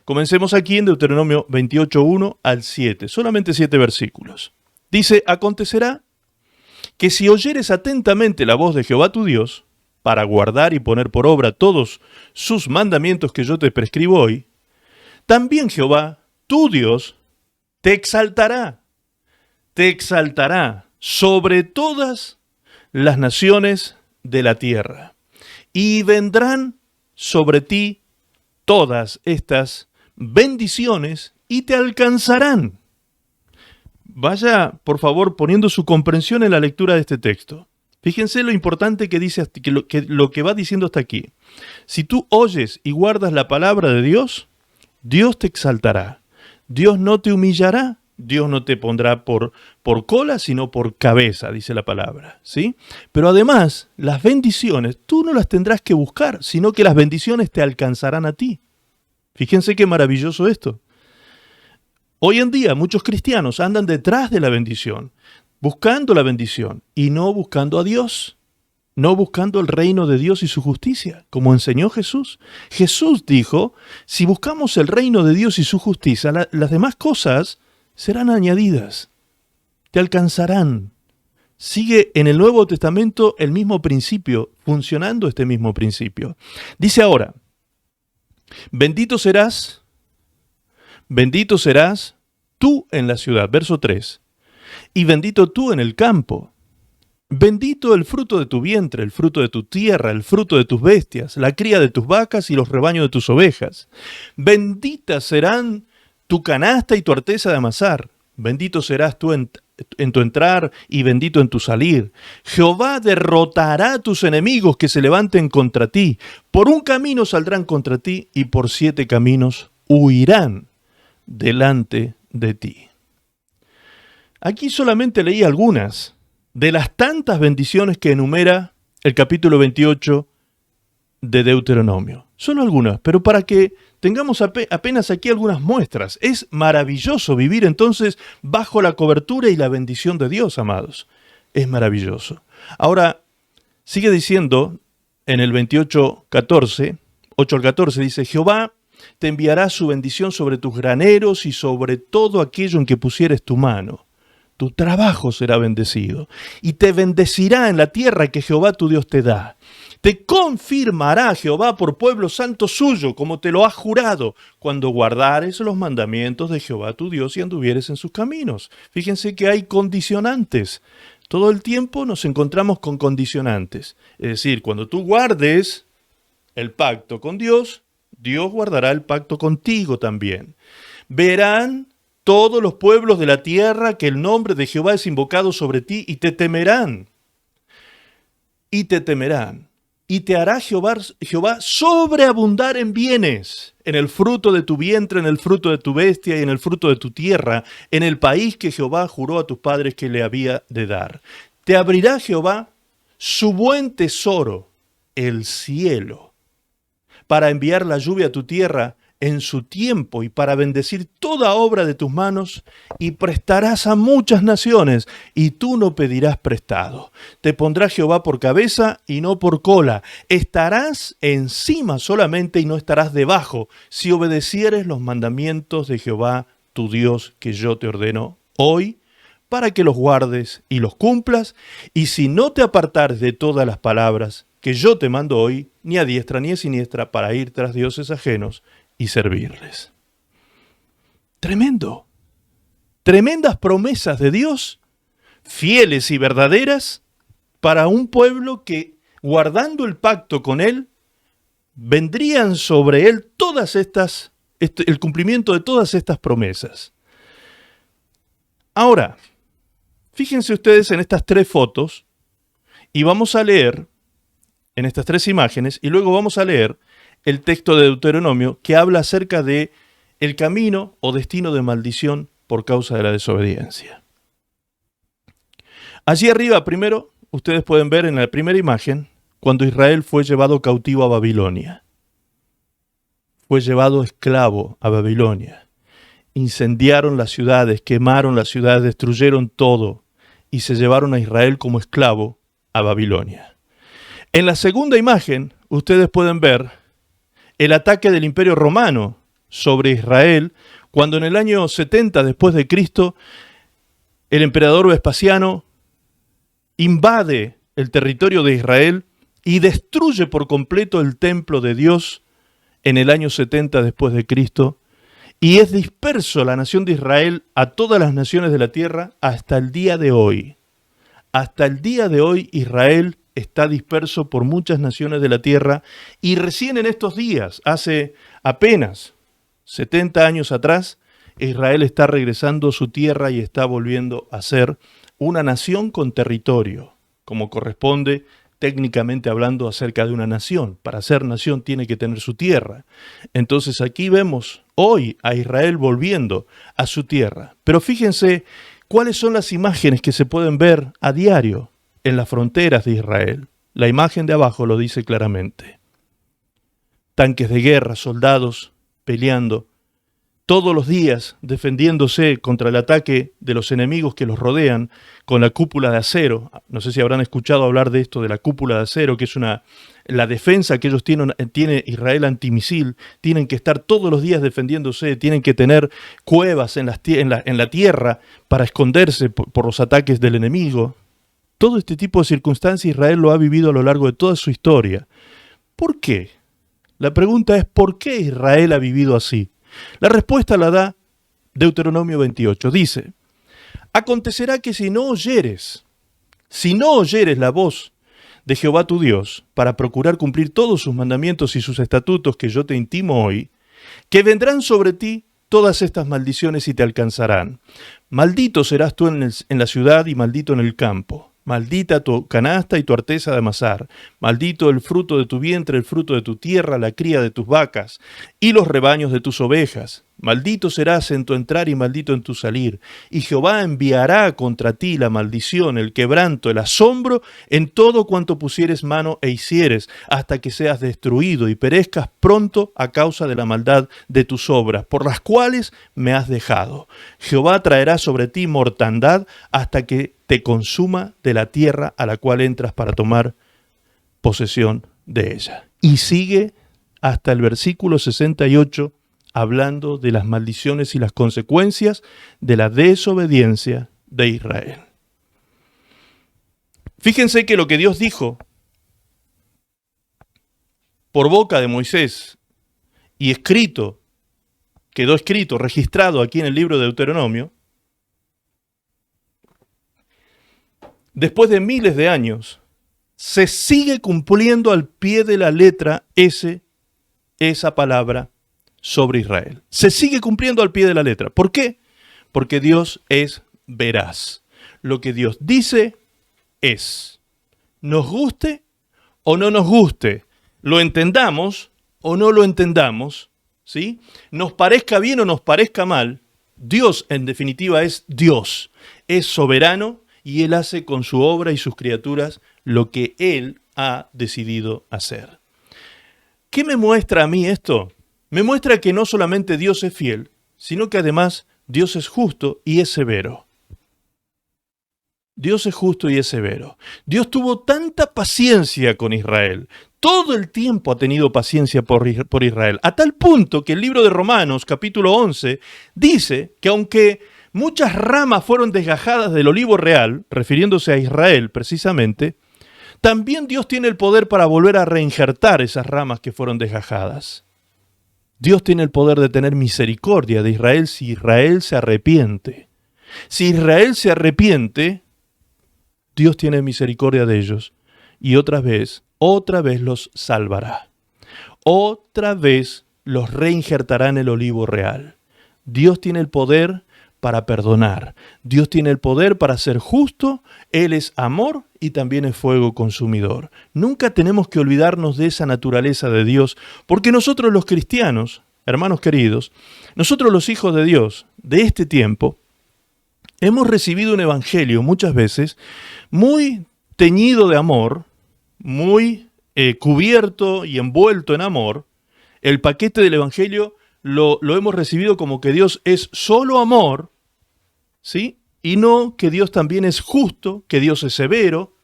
Comencemos aquí en Deuteronomio 28, 1 al 7, solamente 7 versículos. Dice, acontecerá que si oyeres atentamente la voz de Jehová tu Dios, para guardar y poner por obra todos sus mandamientos que yo te prescribo hoy, también Jehová, tu Dios, te exaltará sobre todas las naciones de la tierra, y vendrán sobre ti todas estas bendiciones y te alcanzarán. Vaya, por favor, poniendo su comprensión en la lectura de este texto. Fíjense lo importante que dice, lo que va diciendo hasta aquí. Si tú oyes y guardas la palabra de Dios, Dios te exaltará. Dios no te humillará. Dios no te pondrá por cola, sino por cabeza, dice la palabra, ¿sí? Pero además, las bendiciones, tú no las tendrás que buscar, sino que las bendiciones te alcanzarán a ti. Fíjense qué maravilloso esto. Hoy en día muchos cristianos andan detrás de la bendición, buscando la bendición y no buscando a Dios, no buscando el reino de Dios y su justicia, como enseñó Jesús. Jesús dijo, si buscamos el reino de Dios y su justicia, las demás cosas serán añadidas, te alcanzarán. Sigue en el Nuevo Testamento el mismo principio, funcionando este mismo principio. Dice ahora, bendito serás tú en la ciudad, verso 3, y bendito tú en el campo. Bendito el fruto de tu vientre, el fruto de tu tierra, el fruto de tus bestias, la cría de tus vacas y los rebaños de tus ovejas. Benditas serán tu canasta y tu arteza de amasar. Bendito serás tú en tu entrar y bendito en tu salir. Jehová derrotará a tus enemigos que se levanten contra ti. Por un camino saldrán contra ti y por 7 caminos huirán delante de ti. Aquí solamente leí algunas de las tantas bendiciones que enumera el capítulo 28 de Deuteronomio. Solo algunas, pero para que tengamos apenas aquí algunas muestras. Es maravilloso vivir entonces bajo la cobertura y la bendición de Dios, amados. Es maravilloso. Ahora, sigue diciendo en el 28, 14, 8 al 14, dice, Jehová te enviará su bendición sobre tus graneros y sobre todo aquello en que pusieres tu mano. Tu trabajo será bendecido y te bendecirá en la tierra que Jehová tu Dios te da. Te confirmará Jehová por pueblo santo suyo, como te lo ha jurado, cuando guardares los mandamientos de Jehová tu Dios y anduvieres en sus caminos. Fíjense que hay condicionantes. Todo el tiempo nos encontramos con condicionantes. Es decir, cuando tú guardes el pacto con Dios, Dios guardará el pacto contigo también. Verán todos los pueblos de la tierra que el nombre de Jehová es invocado sobre ti y te temerán. Y te temerán. Y te hará Jehová sobreabundar en bienes, en el fruto de tu vientre, en el fruto de tu bestia y en el fruto de tu tierra, en el país que Jehová juró a tus padres que le había de dar. Te abrirá Jehová su buen tesoro, el cielo, para enviar la lluvia a tu tierra en su tiempo y para bendecir toda obra de tus manos, y prestarás a muchas naciones, y tú no pedirás prestado. Te pondrá Jehová por cabeza y no por cola. Estarás encima solamente y no estarás debajo, si obedecieres los mandamientos de Jehová tu Dios que yo te ordeno hoy, para que los guardes y los cumplas, y si no te apartares de todas las palabras que yo te mando hoy, ni a diestra ni a siniestra, para ir tras dioses ajenos y servirles. Tremendo. Tremendas promesas de Dios, fieles y verdaderas, para un pueblo que, guardando el pacto con Él, vendrían sobre Él el cumplimiento de todas estas promesas. Ahora, fíjense ustedes en estas tres fotos, y vamos a leer en estas tres imágenes, y luego vamos a leer el texto de Deuteronomio que habla acerca de el camino o destino de maldición por causa de la desobediencia. Allí arriba, primero, ustedes pueden ver en la primera imagen, cuando Israel fue llevado cautivo a Babilonia. Fue llevado esclavo a Babilonia. Incendiaron las ciudades, quemaron las ciudades, destruyeron todo y se llevaron a Israel como esclavo a Babilonia. En la segunda imagen, ustedes pueden ver el ataque del Imperio Romano sobre Israel, cuando en el año 70 después de Cristo, el emperador Vespasiano invade el territorio de Israel y destruye por completo el templo de Dios en el año 70 después de Cristo, y es disperso la nación de Israel a todas las naciones de la tierra hasta el día de hoy. Hasta el día de hoy Israel está disperso por muchas naciones de la tierra, y recién en estos días, hace apenas 70 años atrás, Israel está regresando a su tierra y está volviendo a ser una nación con territorio, como corresponde técnicamente hablando acerca de una nación. Para ser nación tiene que tener su tierra. Entonces aquí vemos hoy a Israel volviendo a su tierra. Pero fíjense cuáles son las imágenes que se pueden ver a diario en las fronteras de Israel. La imagen de abajo lo dice claramente. Tanques de guerra, soldados peleando, todos los días defendiéndose contra el ataque de los enemigos que los rodean con la cúpula de acero. No sé si habrán escuchado hablar de esto, de la cúpula de acero, que es la defensa que ellos tiene Israel antimisil. Tienen que estar todos los días defendiéndose, tienen que tener cuevas en la tierra para esconderse por los ataques del enemigo. Todo este tipo de circunstancias Israel lo ha vivido a lo largo de toda su historia. ¿Por qué? La pregunta es, ¿por qué Israel ha vivido así? La respuesta la da Deuteronomio 28. Dice, acontecerá que si no oyeres la voz de Jehová tu Dios, para procurar cumplir todos sus mandamientos y sus estatutos que yo te intimo hoy, que vendrán sobre ti todas estas maldiciones y te alcanzarán. Maldito serás tú en la ciudad y maldito en el campo. Maldita tu canasta y tu arteza de amasar. Maldito el fruto de tu vientre, el fruto de tu tierra, la cría de tus vacas y los rebaños de tus ovejas. Maldito serás en tu entrar y maldito en tu salir. Y Jehová enviará contra ti la maldición, el quebranto, el asombro en todo cuanto pusieres mano e hicieres, hasta que seas destruido y perezcas pronto a causa de la maldad de tus obras, por las cuales me has dejado. Jehová traerá sobre ti mortandad hasta que te consuma de la tierra a la cual entras para tomar posesión de ella. Y sigue hasta el versículo 68, hablando de las maldiciones y las consecuencias de la desobediencia de Israel. Fíjense que lo que Dios dijo por boca de Moisés y escrito, quedó escrito, registrado aquí en el libro de Deuteronomio, después de miles de años, se sigue cumpliendo al pie de la letra esa palabra sobre Israel. Se sigue cumpliendo al pie de la letra. ¿Por qué? Porque Dios es veraz. Lo que Dios dice es, nos guste o no nos guste, lo entendamos o no lo entendamos, ¿sí? Nos parezca bien o nos parezca mal, Dios en definitiva es Dios, es soberano y Él hace con su obra y sus criaturas lo que Él ha decidido hacer. ¿Qué me muestra a mí esto? Me muestra que no solamente Dios es fiel, sino que además Dios es justo y es severo. Dios es justo y es severo. Dios tuvo tanta paciencia con Israel. Todo el tiempo ha tenido paciencia por Israel. A tal punto que el libro de Romanos, capítulo 11, dice que aunque muchas ramas fueron desgajadas del olivo real, refiriéndose a Israel precisamente, también Dios tiene el poder para volver a reinjertar esas ramas que fueron desgajadas. Dios tiene el poder de tener misericordia de Israel si Israel se arrepiente. Si Israel se arrepiente, Dios tiene misericordia de ellos y otra vez los salvará. Otra vez los reinjertará en el olivo real. Dios tiene el poder para perdonar. Dios tiene el poder para ser justo. Él es amor y también es fuego consumidor. Nunca tenemos que olvidarnos de esa naturaleza de Dios, porque nosotros los cristianos, hermanos queridos, nosotros los hijos de Dios de este tiempo, hemos recibido un evangelio muchas veces muy teñido de amor, muy cubierto y envuelto en amor. El paquete del evangelio lo hemos recibido como que Dios es solo amor, ¿sí? Y no que Dios también es justo, que Dios es severo,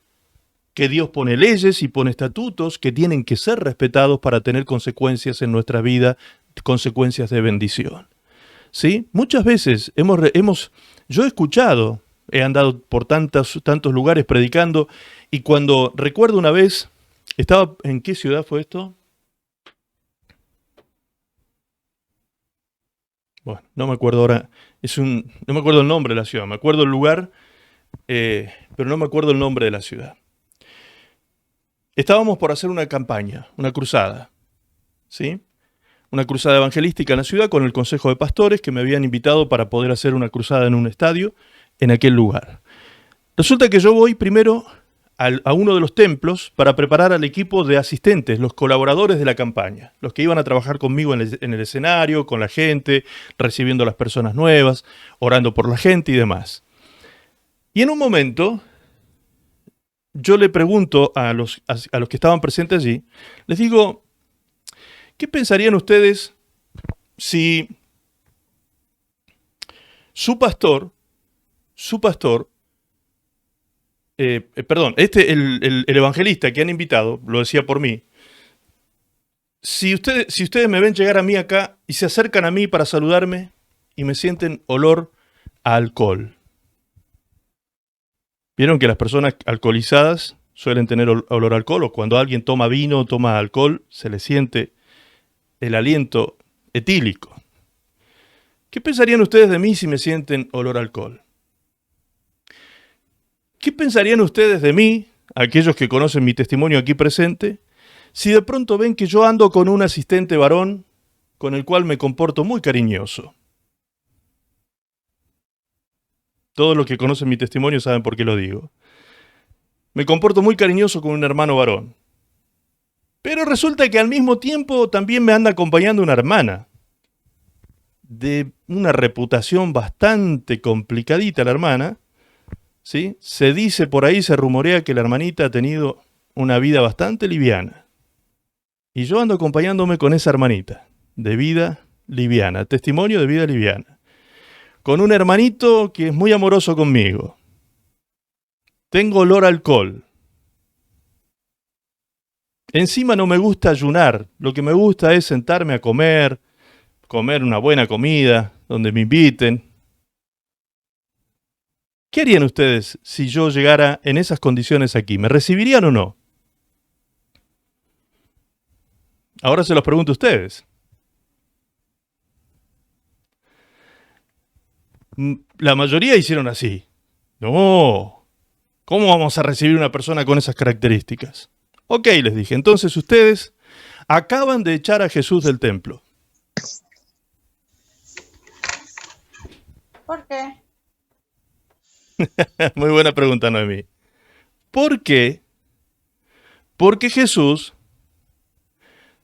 que Dios pone leyes y pone estatutos que tienen que ser respetados para tener consecuencias en nuestra vida, consecuencias de bendición. ¿Sí? Muchas veces yo he escuchado, he andado por tantos lugares predicando, y cuando recuerdo una vez, ¿en qué ciudad fue esto? Bueno, no me acuerdo ahora, no me acuerdo el nombre de la ciudad, me acuerdo el lugar, pero no me acuerdo el nombre de la ciudad. Estábamos por hacer una campaña, una cruzada, ¿sí? Una cruzada evangelística en la ciudad con el consejo de pastores que me habían invitado para poder hacer una cruzada en un estadio en aquel lugar. Resulta que yo voy primero a uno de los templos para preparar al equipo de asistentes, los colaboradores de la campaña, los que iban a trabajar conmigo en el escenario, con la gente, recibiendo a las personas nuevas, orando por la gente y demás. Y en un momento, yo le pregunto a los que estaban presentes allí, les digo, ¿qué pensarían ustedes si su pastor, el evangelista que han invitado, lo decía por mí, si ustedes me ven llegar a mí acá y se acercan a mí para saludarme y me sienten olor a alcohol? ¿Vieron que las personas alcoholizadas suelen tener olor a alcohol? O cuando alguien toma vino o toma alcohol, se le siente el aliento etílico. ¿Qué pensarían ustedes de mí si me sienten olor a alcohol? ¿Qué pensarían ustedes de mí, aquellos que conocen mi testimonio aquí presente, si de pronto ven que yo ando con un asistente varón con el cual me comporto muy cariñoso? Todos los que conocen mi testimonio saben por qué lo digo. Me comporto muy cariñoso con un hermano varón. Pero resulta que al mismo tiempo también me anda acompañando una hermana de una reputación bastante complicadita, la hermana, ¿sí? Se dice por ahí, se rumorea que la hermanita ha tenido una vida bastante liviana. Y yo ando acompañándome con esa hermanita de vida liviana, testimonio de vida liviana. Con un hermanito que es muy amoroso conmigo. Tengo olor a alcohol. Encima no me gusta ayunar, lo que me gusta es sentarme a comer una buena comida, donde me inviten. ¿Qué harían ustedes si yo llegara en esas condiciones aquí? ¿Me recibirían o no? Ahora se los pregunto a ustedes. La mayoría hicieron así. No, ¿cómo vamos a recibir una persona con esas características? Ok, les dije, entonces ustedes acaban de echar a Jesús del templo. ¿Por qué? Muy buena pregunta, Noemí. ¿Por qué? Porque Jesús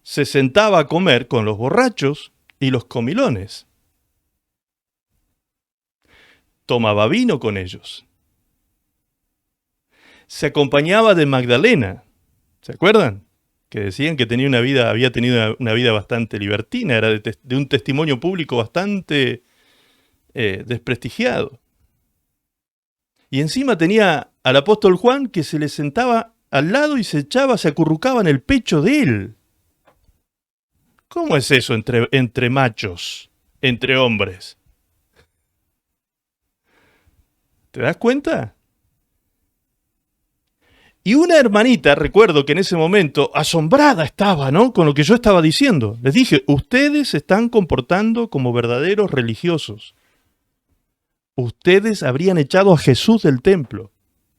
se sentaba a comer con los borrachos y los comilones. Tomaba vino con ellos. Se acompañaba de Magdalena. ¿Se acuerdan? Que decían que había tenido una vida bastante libertina, era de un testimonio público bastante desprestigiado. Y encima tenía al apóstol Juan que se le sentaba al lado y se acurrucaba en el pecho de él. ¿Cómo es eso entre machos, entre hombres? ¿Te das cuenta? Y una hermanita, recuerdo que en ese momento, asombrada estaba, ¿no?, con lo que yo estaba diciendo. Les dije, ustedes se están comportando como verdaderos religiosos. Ustedes habrían echado a Jesús del templo,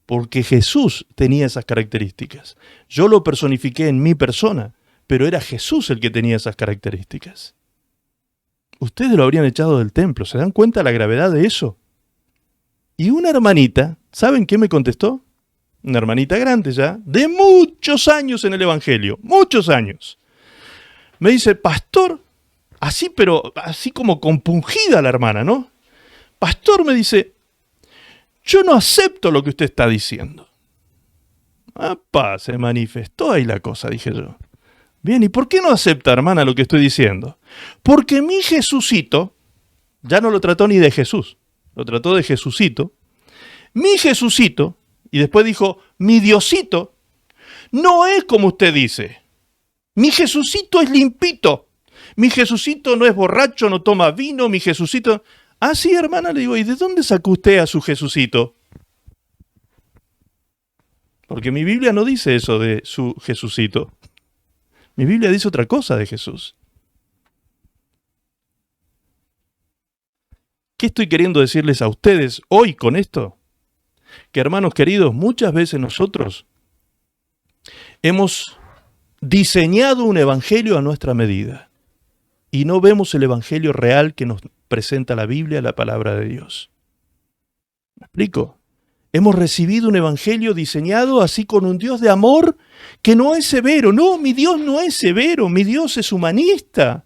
porque Jesús tenía esas características. Yo lo personifiqué en mi persona, pero era Jesús el que tenía esas características. Ustedes lo habrían echado del templo. ¿Se dan cuenta la gravedad de eso? Y una hermanita, ¿saben qué me contestó? Una hermanita grande ya, de muchos años en el Evangelio, muchos años. Me dice, pastor, así, pero así como compungida la hermana, ¿no? Pastor, me dice, yo no acepto lo que usted está diciendo. ¡Apa! Se manifestó ahí la cosa, dije yo. Bien, ¿y por qué no acepta, hermana, lo que estoy diciendo? Porque mi Jesucito, ya no lo trató ni de Jesús, lo trató de Jesucito. Mi Jesucito, y después dijo, mi Diosito, no es como usted dice. Mi Jesucito es limpito. Mi Jesucito no es borracho, no toma vino, mi Jesucito... Ah, sí, hermana, le digo, ¿y de dónde sacó usted a su Jesucito? Porque mi Biblia no dice eso de su Jesucito. Mi Biblia dice otra cosa de Jesús. ¿Qué estoy queriendo decirles a ustedes hoy con esto? Que, hermanos queridos, muchas veces nosotros hemos diseñado un evangelio a nuestra medida y no vemos el evangelio real que nos presenta la Biblia, la palabra de Dios. ¿Me explico? Hemos recibido un evangelio diseñado así con un Dios de amor que no es severo. No, mi Dios no es severo, mi Dios es humanista.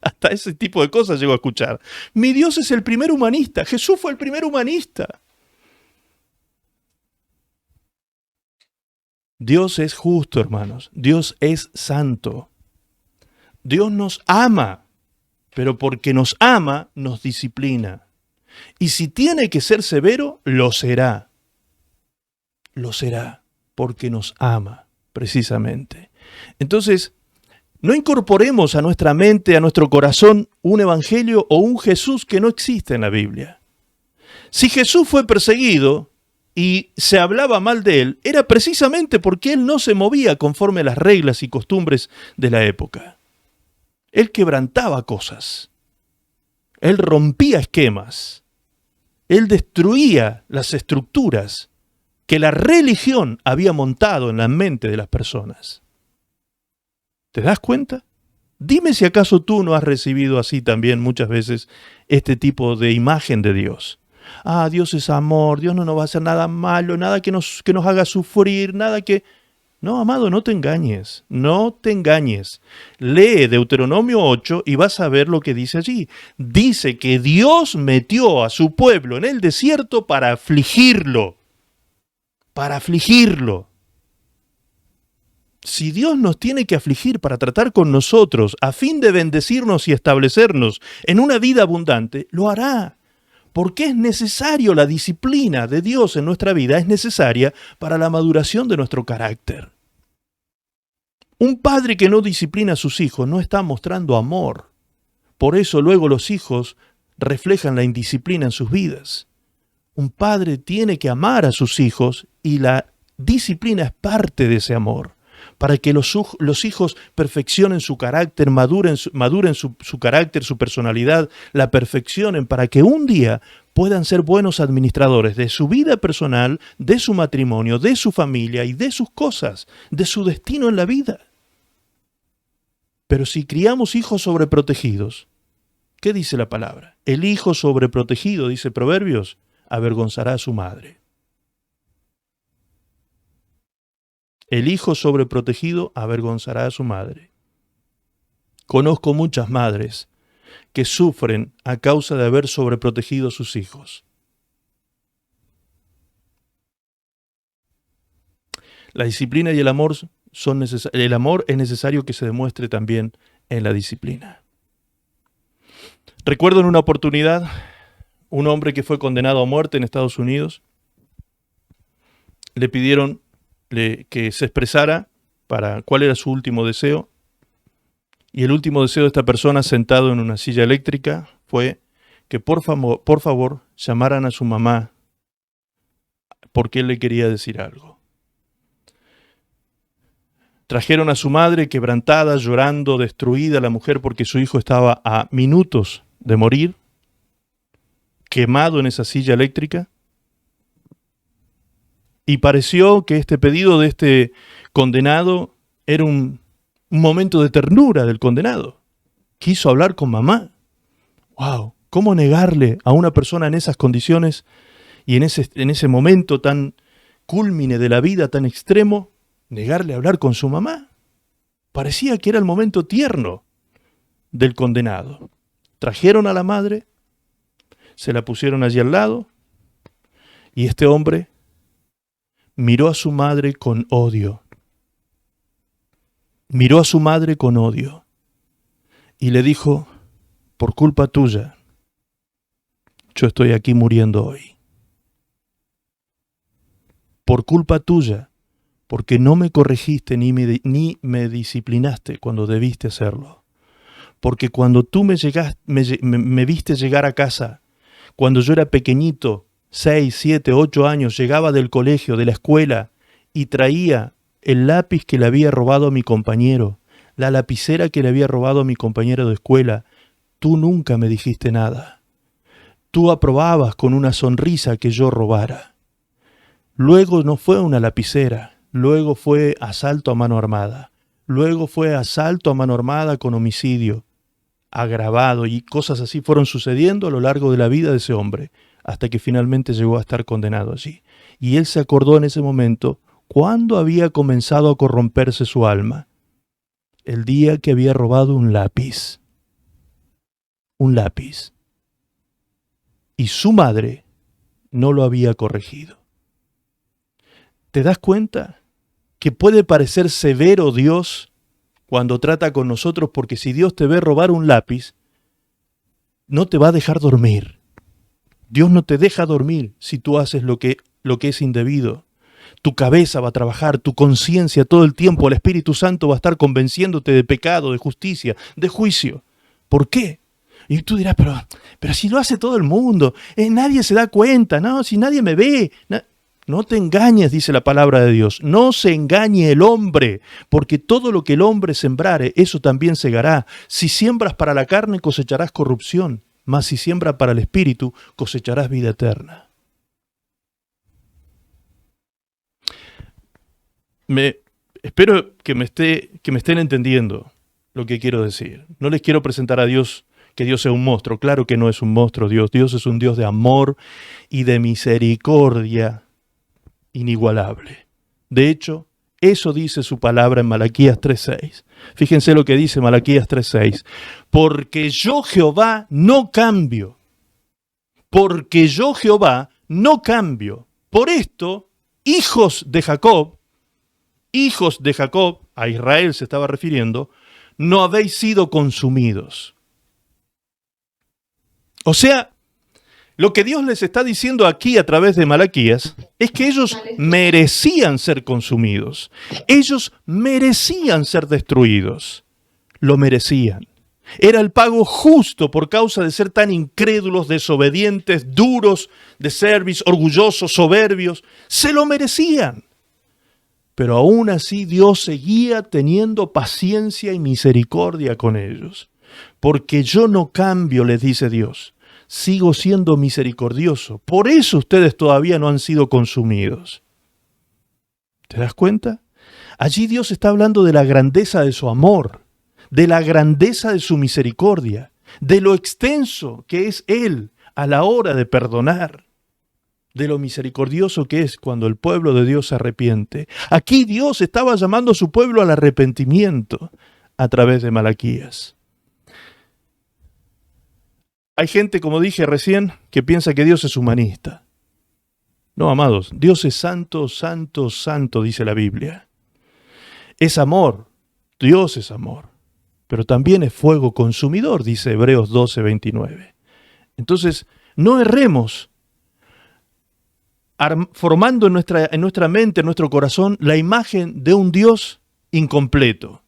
Hasta ese tipo de cosas llego a escuchar. Mi Dios es el primer humanista, Jesús fue el primer humanista. Dios es justo, hermanos. Dios es santo. Dios nos ama, pero porque nos ama, nos disciplina. Y si tiene que ser severo, lo será. Lo será, porque nos ama, precisamente. Entonces, no incorporemos a nuestra mente, a nuestro corazón, un evangelio o un Jesús que no existe en la Biblia. Si Jesús fue perseguido y se hablaba mal de él, era precisamente porque él no se movía conforme a las reglas y costumbres de la época. Él quebrantaba cosas. Él rompía esquemas. Él destruía las estructuras que la religión había montado en la mente de las personas. ¿Te das cuenta? Dime si acaso tú no has recibido así también muchas veces este tipo de imagen de Dios. Ah, Dios es amor, Dios no nos va a hacer nada malo, nada que nos haga sufrir, nada que... No, amado, no te engañes, no te engañes. Lee Deuteronomio 8 y vas a ver lo que dice allí. Dice que Dios metió a su pueblo en el desierto para afligirlo. Para afligirlo. Si Dios nos tiene que afligir para tratar con nosotros a fin de bendecirnos y establecernos en una vida abundante, lo hará. Porque es necesario, la disciplina de Dios en nuestra vida es necesaria para la maduración de nuestro carácter. Un padre que no disciplina a sus hijos no está mostrando amor. Por eso luego los hijos reflejan la indisciplina en sus vidas. Un padre tiene que amar a sus hijos y la disciplina es parte de ese amor, para que los hijos perfeccionen su carácter, maduren su carácter, su personalidad, la perfeccionen para que un día puedan ser buenos administradores de su vida personal, de su matrimonio, de su familia y de sus cosas, de su destino en la vida. Pero si criamos hijos sobreprotegidos, ¿qué dice la palabra? El hijo sobreprotegido, dice Proverbios, avergonzará a su madre. El hijo sobreprotegido avergonzará a su madre. Conozco muchas madres que sufren a causa de haber sobreprotegido a sus hijos. La disciplina y el amor el amor es necesario que se demuestre también en la disciplina. Recuerdo en una oportunidad un hombre que fue condenado a muerte en Estados Unidos. Le pidieron que se expresara para cuál era su último deseo. Y el último deseo de esta persona, sentado en una silla eléctrica, fue que por favor llamaran a su mamá porque él le quería decir algo. Trajeron a su madre quebrantada, llorando, destruida, la mujer porque su hijo estaba a minutos de morir, quemado en esa silla eléctrica. Y pareció que este pedido de este condenado era un momento de ternura del condenado. Quiso hablar con mamá. ¡Wow! ¿Cómo negarle a una persona en esas condiciones y en ese momento tan cúlmine de la vida, tan extremo, negarle a hablar con su mamá? Parecía que era el momento tierno del condenado. Trajeron a la madre, se la pusieron allí al lado, y este hombre miró a su madre con odio. Miró a su madre con odio y le dijo: por culpa tuya, yo estoy aquí muriendo hoy. Por culpa tuya, porque no me corregiste ni me disciplinaste cuando debiste hacerlo. Porque cuando tú me viste llegar a casa, cuando yo era pequeñito, 6, 7, 8 años, llegaba del colegio, de la escuela, y traía el lápiz que le había robado a mi compañero, la lapicera que le había robado a mi compañero de escuela, tú nunca me dijiste nada. Tú aprobabas con una sonrisa que yo robara. Luego no fue una lapicera, luego fue asalto a mano armada, luego fue asalto a mano armada con homicidio agravado, y cosas así fueron sucediendo a lo largo de la vida de ese hombre, hasta que finalmente llegó a estar condenado allí. Y él se acordó en ese momento cuándo había comenzado a corromperse su alma. El día que había robado un lápiz. Un lápiz. Y su madre no lo había corregido. ¿Te das cuenta que puede parecer severo Dios cuando trata con nosotros? Porque si Dios te ve robar un lápiz, no te va a dejar dormir. Dios no te deja dormir si tú haces lo que es indebido. Tu cabeza va a trabajar, tu conciencia todo el tiempo, el Espíritu Santo va a estar convenciéndote de pecado, de justicia, de juicio. ¿Por qué? Y tú dirás, pero si lo hace todo el mundo, nadie se da cuenta, no, si nadie me ve. No te engañes, dice la palabra de Dios, no se engañe el hombre, porque todo lo que el hombre sembrare, eso también segará. Si siembras para la carne, cosecharás corrupción, mas si siembras para el Espíritu, cosecharás vida eterna. Espero que me estén entendiendo lo que quiero decir. No les quiero presentar a Dios que Dios sea un monstruo. Claro que no es un monstruo Dios. Dios es un Dios de amor y de misericordia inigualable. De hecho, eso dice su palabra en Malaquías 3:6. Fíjense lo que dice Malaquías 3:6. Porque yo Jehová no cambio. Porque yo Jehová no cambio. Por esto, hijos de Jacob, a Israel se estaba refiriendo, no habéis sido consumidos. O sea, Lo que Dios les está diciendo aquí a través de Malaquías es que ellos merecían ser consumidos. Ellos merecían ser destruidos. Lo merecían. Era el pago justo por causa de ser tan incrédulos, desobedientes, duros de cerviz, orgullosos, soberbios. Se lo merecían. Pero aún así Dios seguía teniendo paciencia y misericordia con ellos. Porque yo no cambio, les dice Dios. Sigo siendo misericordioso. Por eso ustedes todavía no han sido consumidos. ¿Te das cuenta? Allí Dios está hablando de la grandeza de su amor, de la grandeza de su misericordia, de lo extenso que es Él a la hora de perdonar, de lo misericordioso que es cuando el pueblo de Dios se arrepiente. Aquí Dios estaba llamando a su pueblo al arrepentimiento a través de Malaquías. Hay gente, como dije recién, que piensa que Dios es humanista. No, amados, Dios es santo, santo, santo, dice la Biblia. Es amor, Dios es amor, pero también es fuego consumidor, dice Hebreos 12:29. Entonces, no erremos formando en nuestra mente, en nuestro corazón, la imagen de un Dios incompleto,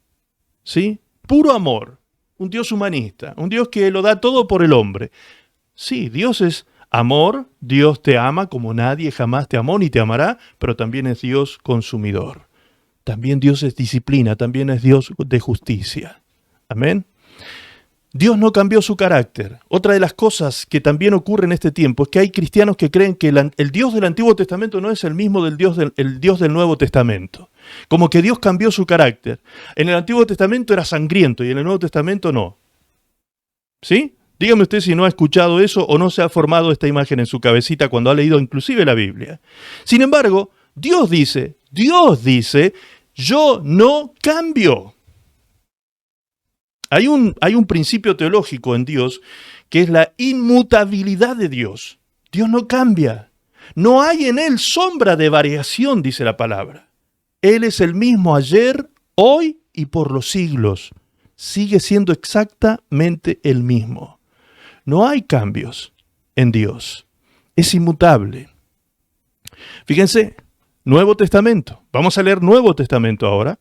¿sí? Puro amor. Un Dios humanista, un Dios que lo da todo por el hombre. Sí, Dios es amor, Dios te ama como nadie jamás te amó ni te amará, pero también es Dios consumidor. También Dios es disciplina, también es Dios de justicia. Amén. Dios no cambió su carácter. Otra de las cosas que también ocurre en este tiempo es que hay cristianos que creen que el Dios del Antiguo Testamento no es el mismo del Dios del Nuevo Testamento. Como que Dios cambió su carácter. En el Antiguo Testamento era sangriento y en el Nuevo Testamento no. ¿Sí? Dígame usted si no ha escuchado eso o no se ha formado esta imagen en su cabecita cuando ha leído inclusive la Biblia. Sin embargo, Dios dice, yo no cambio. Hay un principio teológico en Dios que es la inmutabilidad de Dios. Dios no cambia. No hay en Él sombra de variación, dice la palabra. Él es el mismo ayer, hoy y por los siglos. Sigue siendo exactamente el mismo. No hay cambios en Dios. Es inmutable. Fíjense, Nuevo Testamento. Vamos a leer Nuevo Testamento ahora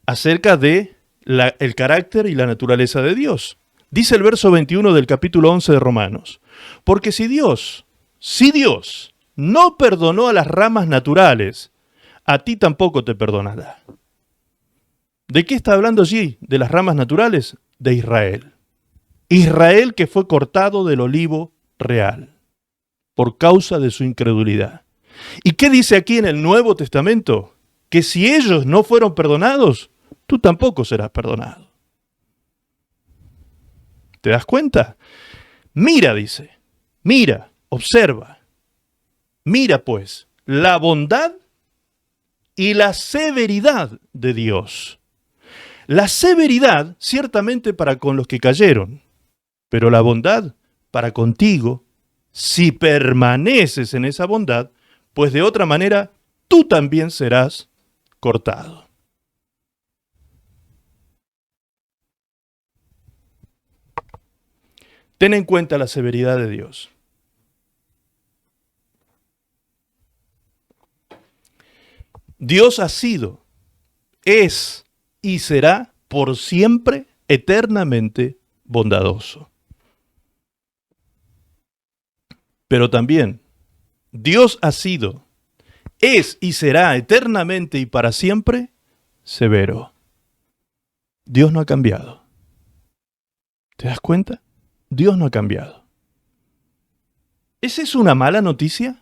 acerca de el carácter y la naturaleza de Dios. Dice el verso 21 del capítulo 11 de Romanos. Porque si Dios no perdonó a las ramas naturales, a ti tampoco te perdonará. ¿De qué está hablando allí? De las ramas naturales de Israel. Israel que fue cortado del olivo real por causa de su incredulidad. ¿Y qué dice aquí en el Nuevo Testamento? Que si ellos no fueron perdonados, tú tampoco serás perdonado. ¿Te das cuenta? Mira, dice, mira, observa. Mira pues la bondad y la severidad de Dios. La severidad ciertamente para con los que cayeron, pero la bondad para contigo, si permaneces en esa bondad, pues de otra manera tú también serás cortado. Ten en cuenta la severidad de Dios. Dios ha sido, es y será por siempre eternamente bondadoso. Pero también Dios ha sido, es y será eternamente y para siempre severo. Dios no ha cambiado. ¿Te das cuenta? Dios no ha cambiado. ¿Esa es una mala noticia?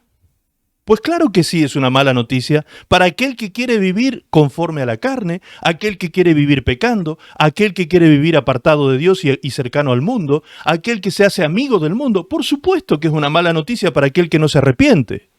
Pues claro que sí es una mala noticia para aquel que quiere vivir conforme a la carne, aquel que quiere vivir pecando, aquel que quiere vivir apartado de Dios y cercano al mundo, aquel que se hace amigo del mundo. Por supuesto que es una mala noticia para aquel que no se arrepiente.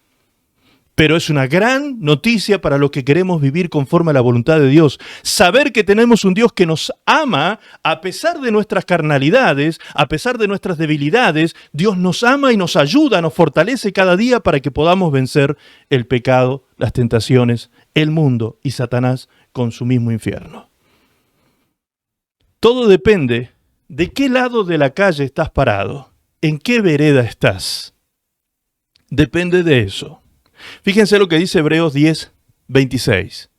Pero es una gran noticia para los que queremos vivir conforme a la voluntad de Dios. Saber que tenemos un Dios que nos ama a pesar de nuestras carnalidades, a pesar de nuestras debilidades. Dios nos ama y nos ayuda, nos fortalece cada día para que podamos vencer el pecado, las tentaciones, el mundo y Satanás con su mismo infierno. Todo depende de qué lado de la calle estás parado, en qué vereda estás. Depende de eso. Fíjense lo que dice Hebreos 10:26.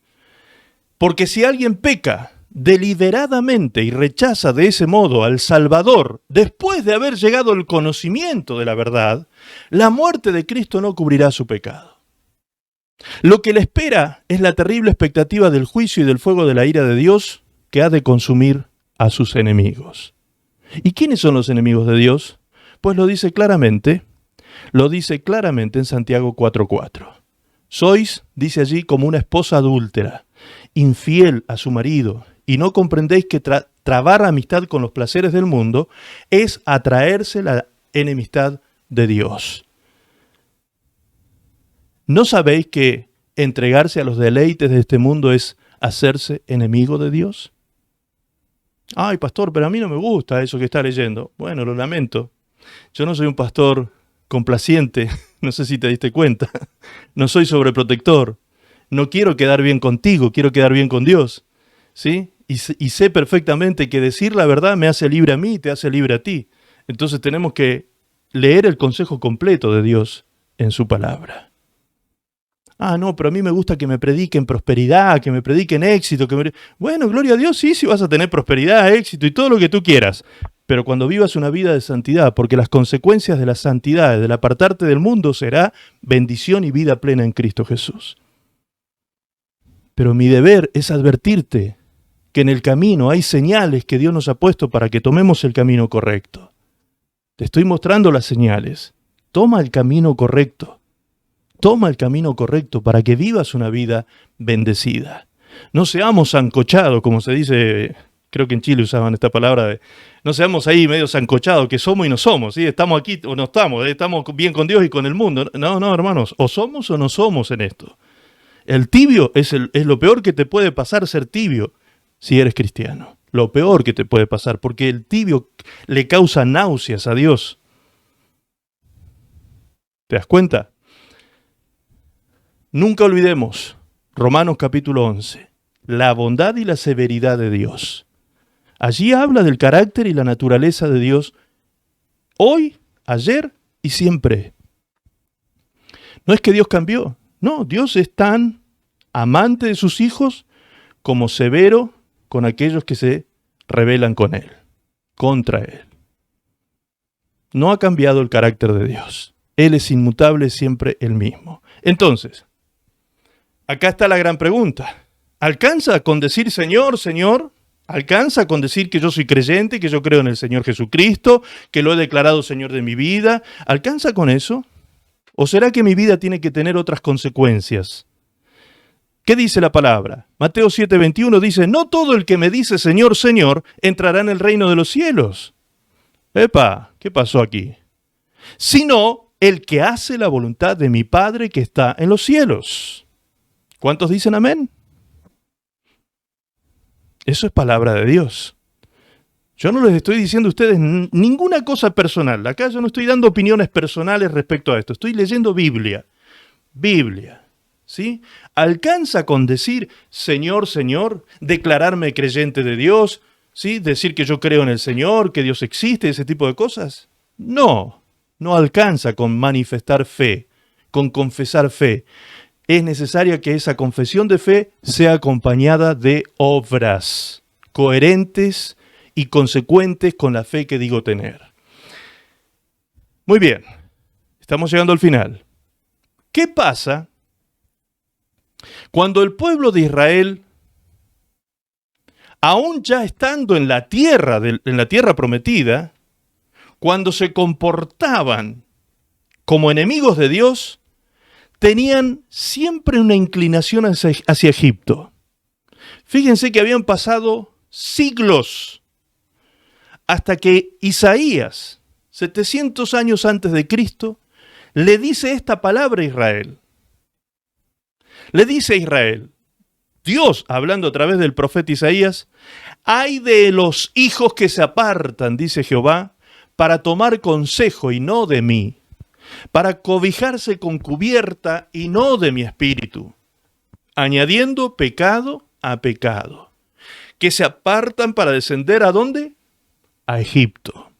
Porque si alguien peca deliberadamente y rechaza de ese modo al Salvador, después de haber llegado al conocimiento de la verdad, la muerte de Cristo no cubrirá su pecado. Lo que le espera es la terrible expectativa del juicio y del fuego de la ira de Dios que ha de consumir a sus enemigos. ¿Y quiénes son los enemigos de Dios? Pues lo dice claramente en Santiago 4:4. Sois, dice allí, como una esposa adúltera, infiel a su marido, y no comprendéis que trabar amistad con los placeres del mundo es atraerse la enemistad de Dios. ¿No sabéis que entregarse a los deleites de este mundo es hacerse enemigo de Dios? Ay, pastor, pero a mí no me gusta eso que está leyendo. Bueno, lo lamento. Yo no soy un pastor complaciente, no sé si te diste cuenta. No soy sobreprotector. No quiero quedar bien contigo, quiero quedar bien con Dios. ¿Sí? Y sé perfectamente que decir la verdad me hace libre a mí y te hace libre a ti. Entonces tenemos que leer el consejo completo de Dios en su palabra. Ah, no, pero a mí me gusta que me prediquen prosperidad, que me prediquen éxito. Bueno, gloria a Dios, sí vas a tener prosperidad, éxito y todo lo que tú quieras. Pero cuando vivas una vida de santidad, porque las consecuencias de la santidad, del apartarte del mundo, será bendición y vida plena en Cristo Jesús. Pero mi deber es advertirte que en el camino hay señales que Dios nos ha puesto para que tomemos el camino correcto. Te estoy mostrando las señales. Toma el camino correcto. Toma el camino correcto para que vivas una vida bendecida. No seamos sancochados, como se dice, creo que en Chile usaban esta palabra, no seamos ahí medio sancochados, que somos y no somos, ¿sí? Estamos aquí o no estamos, estamos bien con Dios y con el mundo. No, hermanos, o somos o no somos en esto. El tibio es lo peor que te puede pasar, ser tibio, si eres cristiano. Lo peor que te puede pasar, porque el tibio le causa náuseas a Dios. ¿Te das cuenta? Nunca olvidemos, Romanos capítulo 11, la bondad y la severidad de Dios. Allí habla del carácter y la naturaleza de Dios hoy, ayer y siempre. No es que Dios cambió, no, Dios es tan amante de sus hijos como severo con aquellos que se rebelan con Él, contra Él. No ha cambiado el carácter de Dios. Él es inmutable, siempre el mismo. Entonces, acá está la gran pregunta. ¿Alcanza con decir Señor, Señor? ¿Alcanza con decir que yo soy creyente, que yo creo en el Señor Jesucristo, que lo he declarado Señor de mi vida? ¿Alcanza con eso? ¿O será que mi vida tiene que tener otras consecuencias? ¿Qué dice la palabra? Mateo 7:21 dice, no todo el que me dice Señor, Señor, entrará en el reino de los cielos. ¡Epa! ¿Qué pasó aquí? Sino el que hace la voluntad de mi Padre que está en los cielos. ¿Cuántos dicen amén? Eso es palabra de Dios. Yo no les estoy diciendo a ustedes ninguna cosa personal. Acá yo no estoy dando opiniones personales respecto a esto. Estoy leyendo Biblia. Biblia. ¿Sí? ¿Alcanza con decir Señor, Señor, declararme creyente de Dios, ¿sí? Decir que yo creo en el Señor, que Dios existe, ese tipo de cosas? No alcanza con manifestar fe, con confesar fe. Es necesaria que esa confesión de fe sea acompañada de obras coherentes y consecuentes con la fe que digo tener. Muy bien, estamos llegando al final. ¿Qué pasa cuando el pueblo de Israel, aún ya estando en la tierra prometida, cuando se comportaban como enemigos de Dios, tenían siempre una inclinación hacia Egipto? Fíjense que habían pasado siglos hasta que Isaías, 700 años antes de Cristo, le dice esta palabra a Israel. Le dice a Israel, Dios, hablando a través del profeta Isaías, ay de los hijos que se apartan, dice Jehová, para tomar consejo y no de mí, para cobijarse con cubierta y no de mi espíritu, añadiendo pecado a pecado, que se apartan para descender ¿a dónde? A Egipto.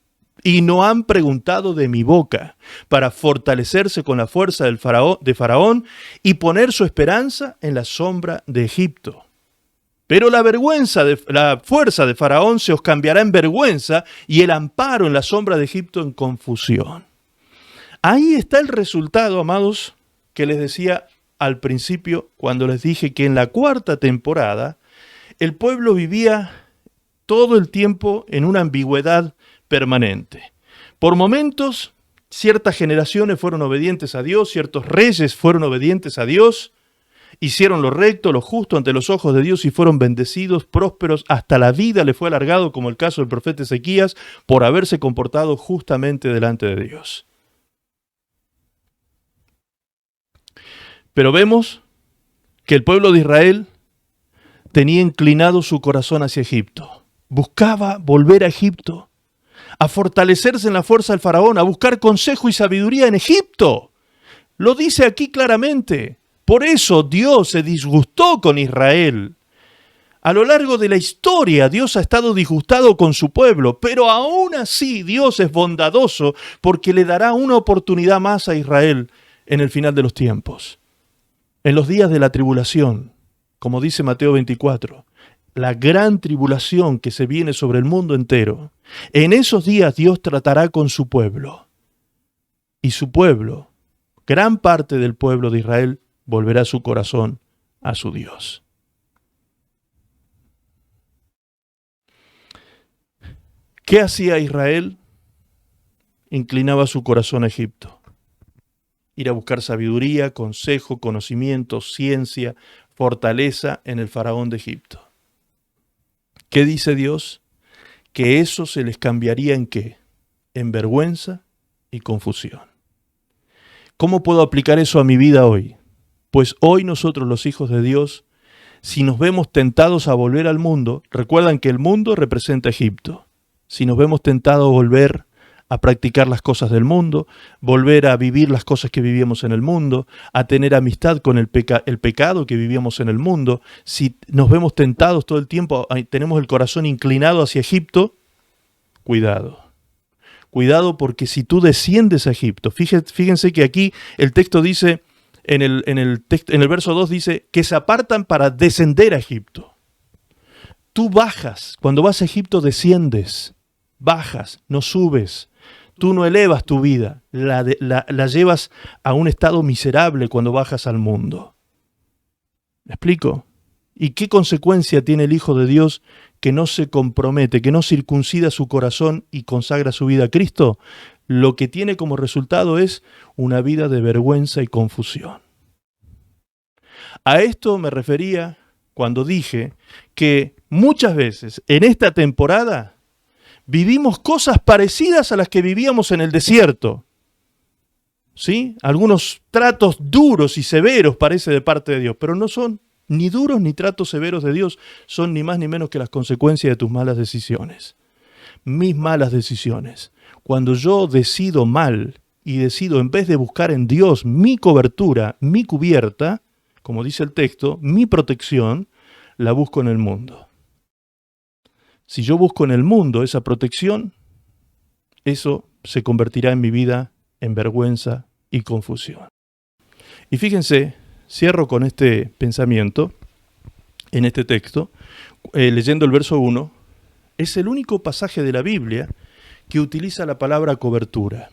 y no han preguntado de mi boca, para fortalecerse con la fuerza de Faraón y poner su esperanza en la sombra de Egipto. Pero la fuerza de Faraón se os cambiará en vergüenza y el amparo en la sombra de Egipto en confusión. Ahí está el resultado, amados, que les decía al principio cuando les dije que en la cuarta temporada el pueblo vivía todo el tiempo en una ambigüedad permanente. Por momentos, ciertas generaciones fueron obedientes a Dios, ciertos reyes fueron obedientes a Dios, hicieron lo recto, lo justo ante los ojos de Dios y fueron bendecidos, prósperos, hasta la vida le fue alargado, como el caso del profeta Ezequías, por haberse comportado justamente delante de Dios. Pero vemos que el pueblo de Israel tenía inclinado su corazón hacia Egipto. Buscaba volver a Egipto, a fortalecerse en la fuerza del faraón, a buscar consejo y sabiduría en Egipto. Lo dice aquí claramente. Por eso Dios se disgustó con Israel. A lo largo de la historia Dios ha estado disgustado con su pueblo, pero aún así Dios es bondadoso porque le dará una oportunidad más a Israel en el final de los tiempos. En los días de la tribulación, como dice Mateo 24, la gran tribulación que se viene sobre el mundo entero, en esos días Dios tratará con su pueblo. Y su pueblo, gran parte del pueblo de Israel, volverá su corazón a su Dios. ¿Qué hacía Israel? Inclinaba su corazón a Egipto. Ir a buscar sabiduría, consejo, conocimiento, ciencia, fortaleza en el faraón de Egipto. ¿Qué dice Dios? Que eso se les cambiaría ¿en qué? En vergüenza y confusión. ¿Cómo puedo aplicar eso a mi vida hoy? Pues hoy nosotros los hijos de Dios, si nos vemos tentados a volver al mundo, recuerdan que el mundo representa Egipto. Si nos vemos tentados a volver a practicar las cosas del mundo, volver a vivir las cosas que vivíamos en el mundo, a tener amistad con el pecado que vivíamos en el mundo, si nos vemos tentados todo el tiempo, tenemos el corazón inclinado hacia Egipto, cuidado. Cuidado porque si tú desciendes a Egipto, fíjense que aquí el texto dice, en el verso 2 dice, que se apartan para descender a Egipto. Tú bajas, cuando vas a Egipto desciendes, bajas, no subes. Tú no elevas tu vida, la llevas a un estado miserable cuando bajas al mundo. ¿Me explico? ¿Y qué consecuencia tiene el Hijo de Dios que no se compromete, que no circuncida su corazón y consagra su vida a Cristo? Lo que tiene como resultado es una vida de vergüenza y confusión. A esto me refería cuando dije que muchas veces en esta temporada vivimos cosas parecidas a las que vivíamos en el desierto. ¿Sí? Algunos tratos duros y severos parece de parte de Dios, pero no son ni duros ni tratos severos de Dios, son ni más ni menos que las consecuencias de tus malas decisiones. Mis malas decisiones. Cuando yo decido mal y decido en vez de buscar en Dios mi cobertura, mi cubierta, como dice el texto, mi protección, la busco en el mundo. Si yo busco en el mundo esa protección, eso se convertirá en mi vida en vergüenza y confusión. Y fíjense, cierro con este pensamiento, en este texto, leyendo el verso 1, es el único pasaje de la Biblia que utiliza la palabra cobertura,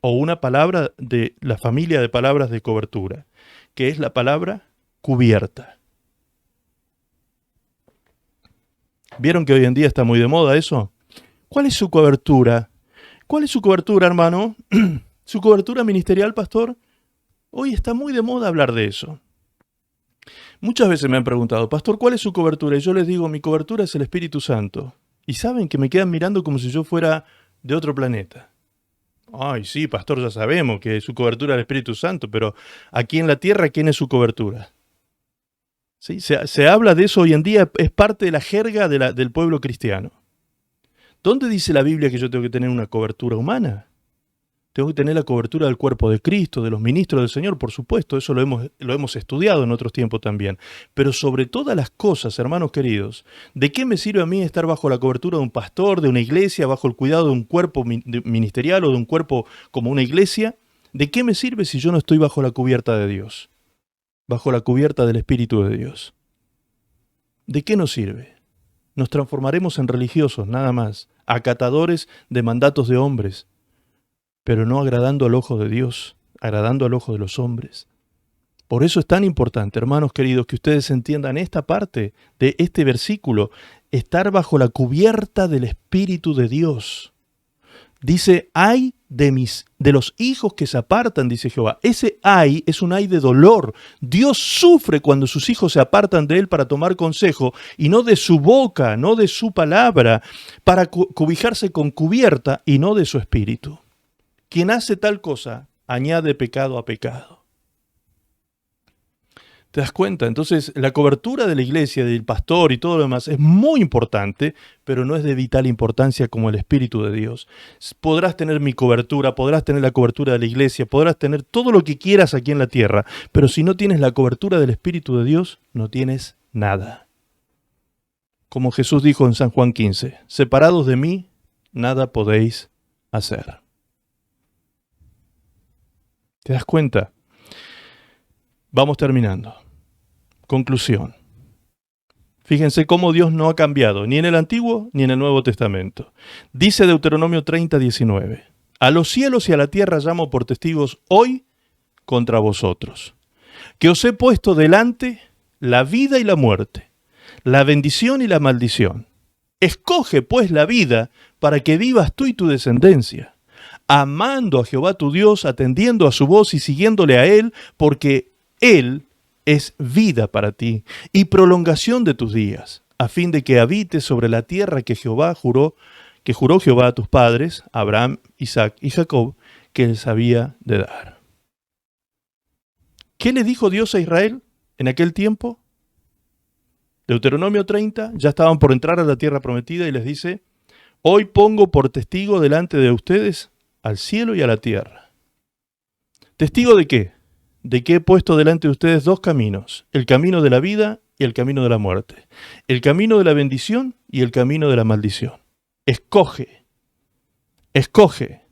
o una palabra de la familia de palabras de cobertura, que es la palabra cubierta. ¿Vieron que hoy en día está muy de moda eso? ¿Cuál es su cobertura? ¿Cuál es su cobertura, hermano? ¿Su cobertura ministerial, pastor? Hoy está muy de moda hablar de eso. Muchas veces me han preguntado, pastor, ¿cuál es su cobertura? Y yo les digo, mi cobertura es el Espíritu Santo. Y saben que me quedan mirando como si yo fuera de otro planeta. Ay, sí, pastor, ya sabemos que su cobertura es el Espíritu Santo, pero aquí en la tierra, ¿quién es su cobertura? ¿Sí? Se habla de eso hoy en día, es parte de la jerga del pueblo cristiano. ¿Dónde dice la Biblia que yo tengo que tener una cobertura humana? Tengo que tener la cobertura del cuerpo de Cristo, de los ministros del Señor, por supuesto, eso lo hemos estudiado en otros tiempos también. Pero sobre todas las cosas, hermanos queridos, ¿de qué me sirve a mí estar bajo la cobertura de un pastor, de una iglesia, bajo el cuidado de un cuerpo ministerial o de un cuerpo como una iglesia? ¿De qué me sirve si yo no estoy bajo la cubierta de Dios? Bajo la cubierta del Espíritu de Dios. ¿De qué nos sirve? Nos transformaremos en religiosos, nada más, acatadores de mandatos de hombres, pero no agradando al ojo de Dios, agradando al ojo de los hombres. Por eso es tan importante, hermanos queridos, que ustedes entiendan esta parte de este versículo, estar bajo la cubierta del Espíritu de Dios. Dice, ay de los hijos que se apartan, dice Jehová. Ese ay es un ay de dolor. Dios sufre cuando sus hijos se apartan de Él para tomar consejo, y no de su boca, no de su palabra, para cobijarse con cubierta y no de su espíritu. Quien hace tal cosa, añade pecado a pecado. ¿Te das cuenta? Entonces, la cobertura de la iglesia, del pastor y todo lo demás es muy importante, pero no es de vital importancia como el Espíritu de Dios. Podrás tener mi cobertura, podrás tener la cobertura de la iglesia, podrás tener todo lo que quieras aquí en la tierra, pero si no tienes la cobertura del Espíritu de Dios, no tienes nada. Como Jesús dijo en San Juan 15, separados de mí, nada podéis hacer. ¿Te das cuenta? Vamos terminando. Conclusión. Fíjense cómo Dios no ha cambiado, ni en el Antiguo ni en el Nuevo Testamento. Dice Deuteronomio 30:19, a los cielos y a la tierra llamo por testigos hoy contra vosotros, que os he puesto delante la vida y la muerte, la bendición y la maldición. Escoge pues la vida para que vivas tú y tu descendencia, amando a Jehová tu Dios, atendiendo a su voz y siguiéndole a Él, porque Él es vida para ti y prolongación de tus días, a fin de que habites sobre la tierra que juró Jehová a tus padres, Abraham, Isaac y Jacob, que les había de dar. ¿Qué le dijo Dios a Israel en aquel tiempo? Deuteronomio 30, ya estaban por entrar a la tierra prometida y les dice, hoy pongo por testigo delante de ustedes al cielo y a la tierra. ¿Testigo de qué? De que he puesto delante de ustedes dos caminos, el camino de la vida y el camino de la muerte, el camino de la bendición y el camino de la maldición. Escoge, escoge.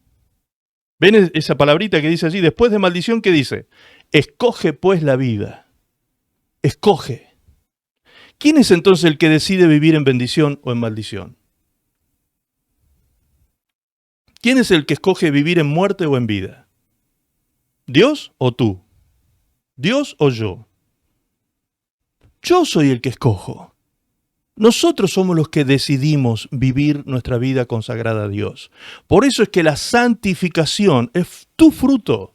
¿Ven esa palabrita que dice allí? Después de maldición, ¿qué dice? Escoge pues la vida, escoge. ¿Quién es entonces el que decide vivir en bendición o en maldición? ¿Quién es el que escoge vivir en muerte o en vida? ¿Dios o tú? ¿Dios o yo? Yo soy el que escojo. Nosotros somos los que decidimos vivir nuestra vida consagrada a Dios. Por eso es que la santificación es tu fruto.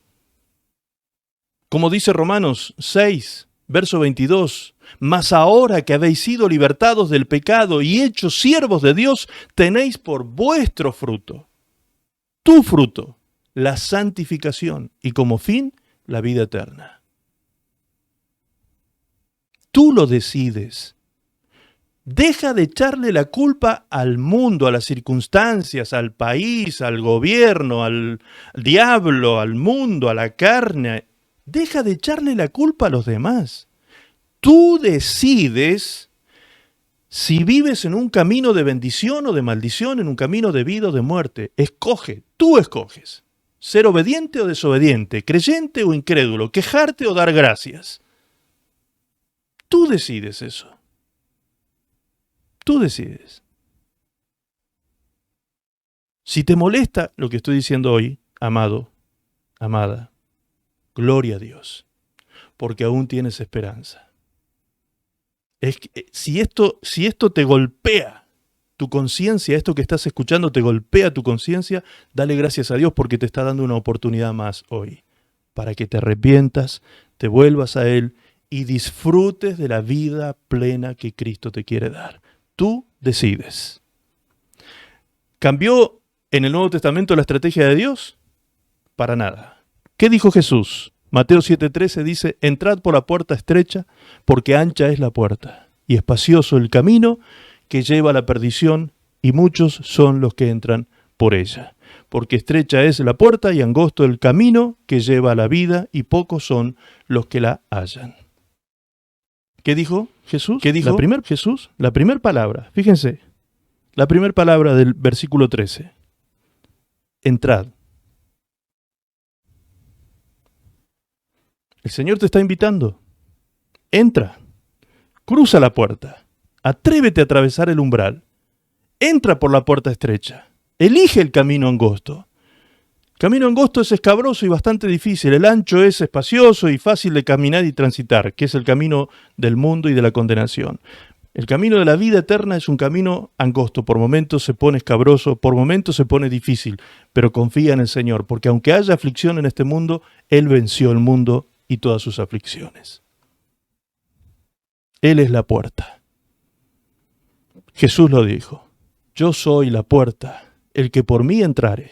Como dice Romanos 6, verso 22, mas ahora que habéis sido libertados del pecado y hechos siervos de Dios, tenéis por vuestro fruto, tu fruto, la santificación y como fin, la vida eterna. Tú lo decides. Deja de echarle la culpa al mundo, a las circunstancias, al país, al gobierno, al diablo, al mundo, a la carne. Deja de echarle la culpa a los demás. Tú decides si vives en un camino de bendición o de maldición, en un camino de vida o de muerte. Escoge, tú escoges. Ser obediente o desobediente, creyente o incrédulo, quejarte o dar gracias. Tú decides eso. Tú decides. Si te molesta lo que estoy diciendo hoy, amado, amada, gloria a Dios, porque aún tienes esperanza. Es que, si esto te golpea tu conciencia, esto que estás escuchando te golpea tu conciencia, dale gracias a Dios porque te está dando una oportunidad más hoy, para que te arrepientas, te vuelvas a Él y disfrutes de la vida plena que Cristo te quiere dar. Tú decides. ¿Cambió en el Nuevo Testamento la estrategia de Dios? Para nada. ¿Qué dijo Jesús? Mateo 7:13 dice, entrad por la puerta estrecha, porque ancha es la puerta, y espacioso el camino que lleva a la perdición, y muchos son los que entran por ella. porque estrecha es la puerta y angosto el camino que lleva a la vida, y pocos son los que la hallan. ¿Qué dijo Jesús? ¿Qué dijo Jesús? La primera palabra, fíjense, la primera palabra del versículo 13. Entrad. El Señor te está invitando. Entra. Cruza la puerta. Atrévete a atravesar el umbral. Entra por la puerta estrecha. Elige el camino angosto. El camino angosto es escabroso y bastante difícil. El ancho es espacioso y fácil de caminar y transitar, que es el camino del mundo y de la condenación. El camino de la vida eterna es un camino angosto. Por momentos se pone escabroso, por momentos se pone difícil, pero confía en el Señor, porque aunque haya aflicción en este mundo, Él venció el mundo y todas sus aflicciones. Él es la puerta. Jesús lo dijo: yo soy la puerta, el que por mí entrare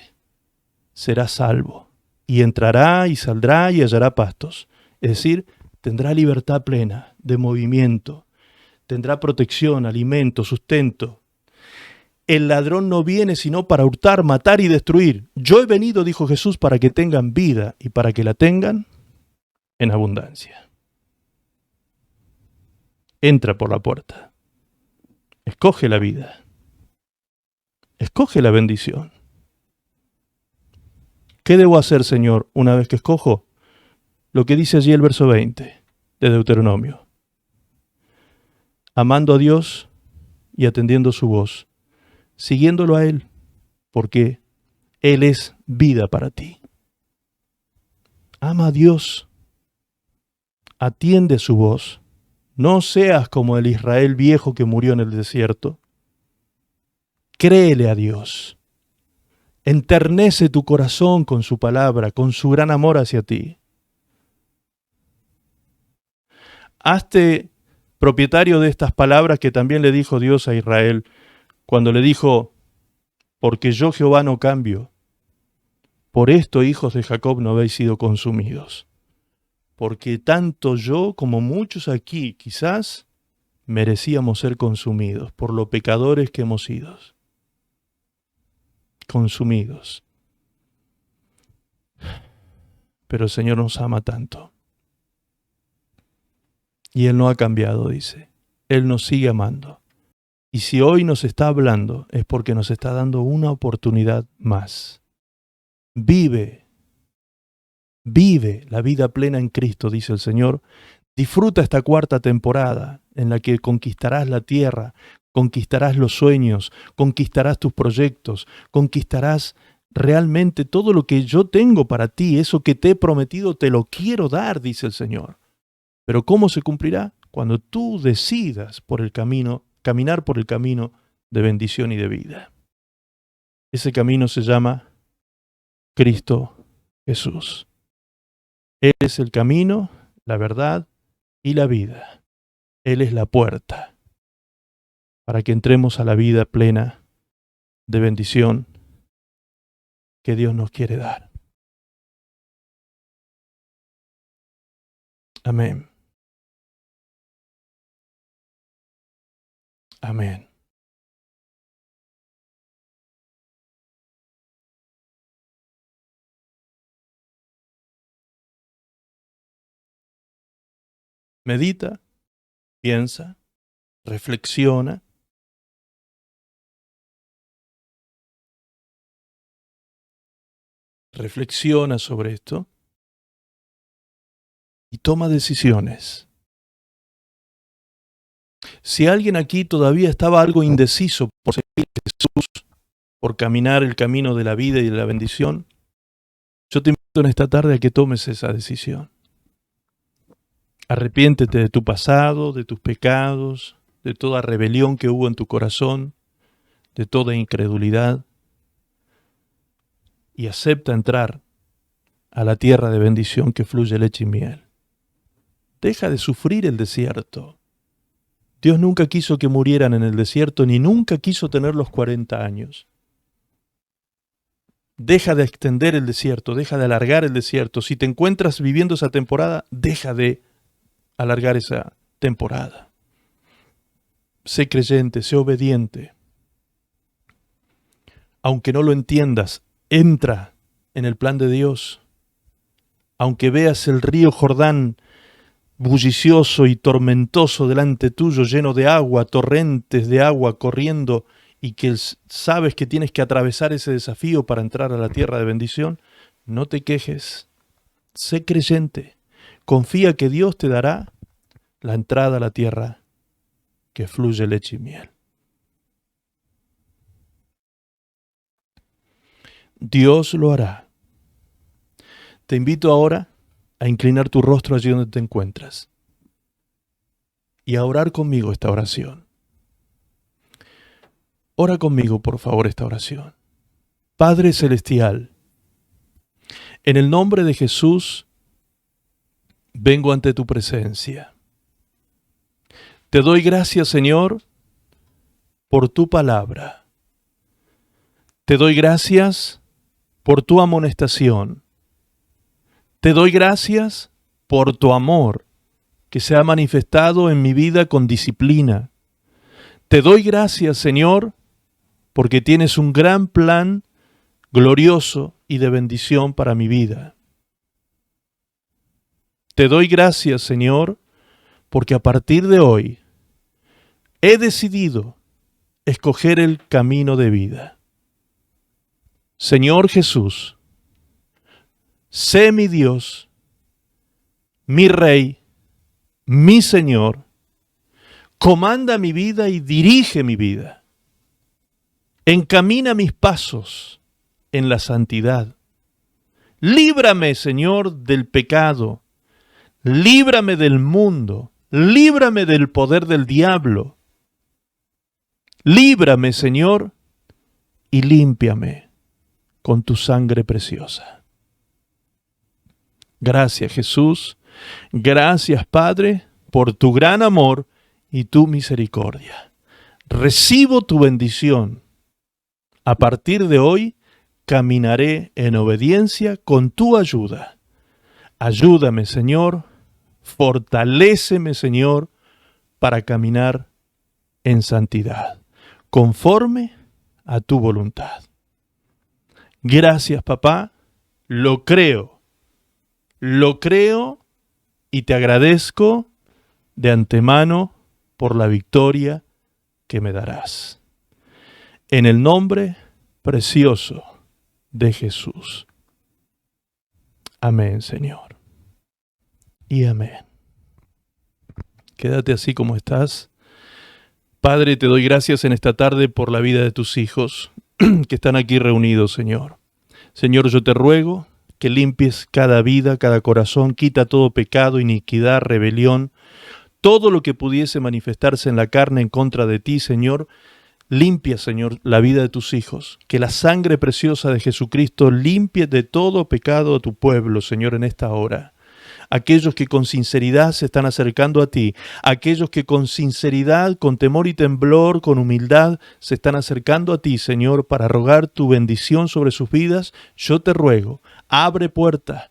será salvo, y entrará y saldrá y hallará pastos. Es decir, tendrá libertad plena de movimiento, tendrá protección, alimento, sustento. El ladrón no viene sino para hurtar, matar y destruir. Yo he venido, dijo Jesús, para que tengan vida y para que la tengan en abundancia. Entra por la puerta. Escoge la vida. Escoge la bendición. ¿Qué debo hacer, Señor, una vez que escojo? Lo que dice allí el verso 20 de Deuteronomio. Amando a Dios y atendiendo su voz, siguiéndolo a Él, porque Él es vida para ti. Ama a Dios, atiende su voz. No seas como el Israel viejo que murió en el desierto. Créele a Dios. Enternece tu corazón con su palabra, con su gran amor hacia ti. Hazte propietario de estas palabras que también le dijo Dios a Israel cuando le dijo: porque yo Jehová no cambio. Por esto, hijos de Jacob, no habéis sido consumidos. Porque tanto yo como muchos aquí quizás merecíamos ser consumidos por lo pecadores que hemos sido. Consumidos. Pero el Señor nos ama tanto. Y Él no ha cambiado, dice. Él nos sigue amando. Y si hoy nos está hablando es porque nos está dando una oportunidad más. Vive la vida plena en Cristo, dice el Señor. Disfruta esta cuarta temporada en la que conquistarás la tierra, conquistarás los sueños, conquistarás tus proyectos, conquistarás realmente todo lo que yo tengo para ti. Eso que te he prometido te lo quiero dar, dice el Señor. Pero ¿cómo se cumplirá? Cuando tú decidas por el camino, caminar por el camino de bendición y de vida. Ese camino se llama Cristo Jesús. Él es el camino, la verdad y la vida. Él es la puerta para que entremos a la vida plena de bendición que Dios nos quiere dar. Amén. Amén. Medita, piensa, reflexiona. Reflexiona sobre esto y toma decisiones. Si alguien aquí todavía estaba algo indeciso por seguir a Jesús, por caminar el camino de la vida y de la bendición, yo te invito en esta tarde a que tomes esa decisión. Arrepiéntete de tu pasado, de tus pecados, de toda rebelión que hubo en tu corazón, de toda incredulidad, y acepta entrar a la tierra de bendición que fluye leche y miel. Deja de sufrir el desierto. Dios nunca quiso que murieran en el desierto, ni nunca quiso tener los 40 años. Deja de extender el desierto, deja de alargar el desierto. Si te encuentras viviendo esa temporada, deja de alargar esa temporada. Sé creyente, sé obediente. Aunque no lo entiendas, Entra en el plan de Dios. Aunque veas el río Jordán bullicioso y tormentoso delante tuyo, lleno de agua, torrentes de agua corriendo, y que sabes que tienes que atravesar ese desafío para entrar a la tierra de bendición, no te quejes. Sé creyente. Confía que Dios te dará la entrada a la tierra que fluye leche y miel. Dios lo hará. Te invito ahora a inclinar tu rostro allí donde te encuentras y a orar conmigo esta oración. Ora conmigo, por favor, esta oración. Padre Celestial, en el nombre de Jesús, vengo ante tu presencia. Te doy gracias, Señor, por tu palabra. Te doy gracias por tu amonestación. Te doy gracias por tu amor que se ha manifestado en mi vida con disciplina. Te doy gracias, Señor, porque tienes un gran plan glorioso y de bendición para mi vida. Te doy gracias, Señor, porque a partir de hoy he decidido escoger el camino de vida. Señor Jesús, sé mi Dios, mi Rey, mi Señor, comanda mi vida y dirige mi vida. Encamina mis pasos en la santidad. Líbrame, Señor, del pecado. Líbrame del mundo. Líbrame del poder del diablo. Líbrame, Señor, y límpiame con tu sangre preciosa. Gracias, Jesús. Gracias, Padre, por tu gran amor y tu misericordia. Recibo tu bendición. A partir de hoy, caminaré en obediencia con tu ayuda. Ayúdame, Señor. Fortaléceme, Señor, para caminar en santidad, conforme a tu voluntad. Gracias, papá. Lo creo y te agradezco de antemano por la victoria que me darás. En el nombre precioso de Jesús. Amén, Señor. Y amén. Quédate así como estás. Padre, te doy gracias en esta tarde por la vida de tus hijos que están aquí reunidos, Señor. Señor, yo te ruego que limpies cada vida, cada corazón, quita todo pecado, iniquidad, rebelión, todo lo que pudiese manifestarse en la carne en contra de ti, Señor. Limpia, Señor, la vida de tus hijos. Que la sangre preciosa de Jesucristo limpie de todo pecado a tu pueblo, Señor, en esta hora. Aquellos que con sinceridad se están acercando a ti, aquellos que con sinceridad, con temor y temblor, con humildad, se están acercando a ti, Señor, para rogar tu bendición sobre sus vidas, yo te ruego, abre puertas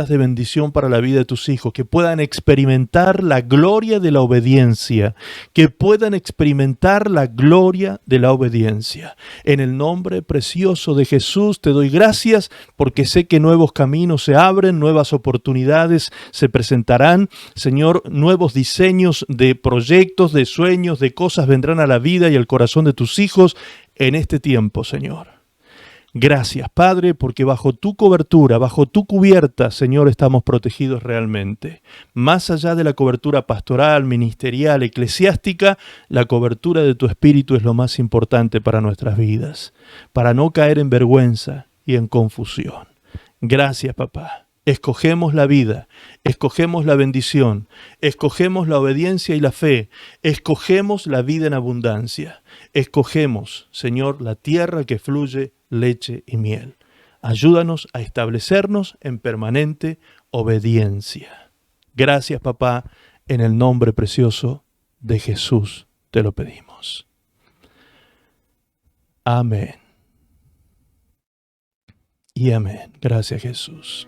de bendición para la vida de tus hijos, que puedan experimentar la gloria de la obediencia, que puedan experimentar la gloria de la obediencia. En el nombre precioso de Jesús te doy gracias, porque sé que nuevos caminos se abren, nuevas oportunidades se presentarán. Señor, nuevos diseños de proyectos, de sueños, de cosas vendrán a la vida y al corazón de tus hijos en este tiempo, Señor. Gracias, Padre, porque bajo tu cobertura, bajo tu cubierta, Señor, estamos protegidos realmente. Más allá de la cobertura pastoral, ministerial, eclesiástica, la cobertura de tu Espíritu es lo más importante para nuestras vidas, para no caer en vergüenza y en confusión. Gracias, papá. Escogemos la vida, escogemos la bendición, escogemos la obediencia y la fe, escogemos la vida en abundancia, escogemos, Señor, la tierra que fluye leche y miel. Ayúdanos a establecernos en permanente obediencia. Gracias, papá, en el nombre precioso de Jesús te lo pedimos. Amén. Y amén. Gracias, Jesús.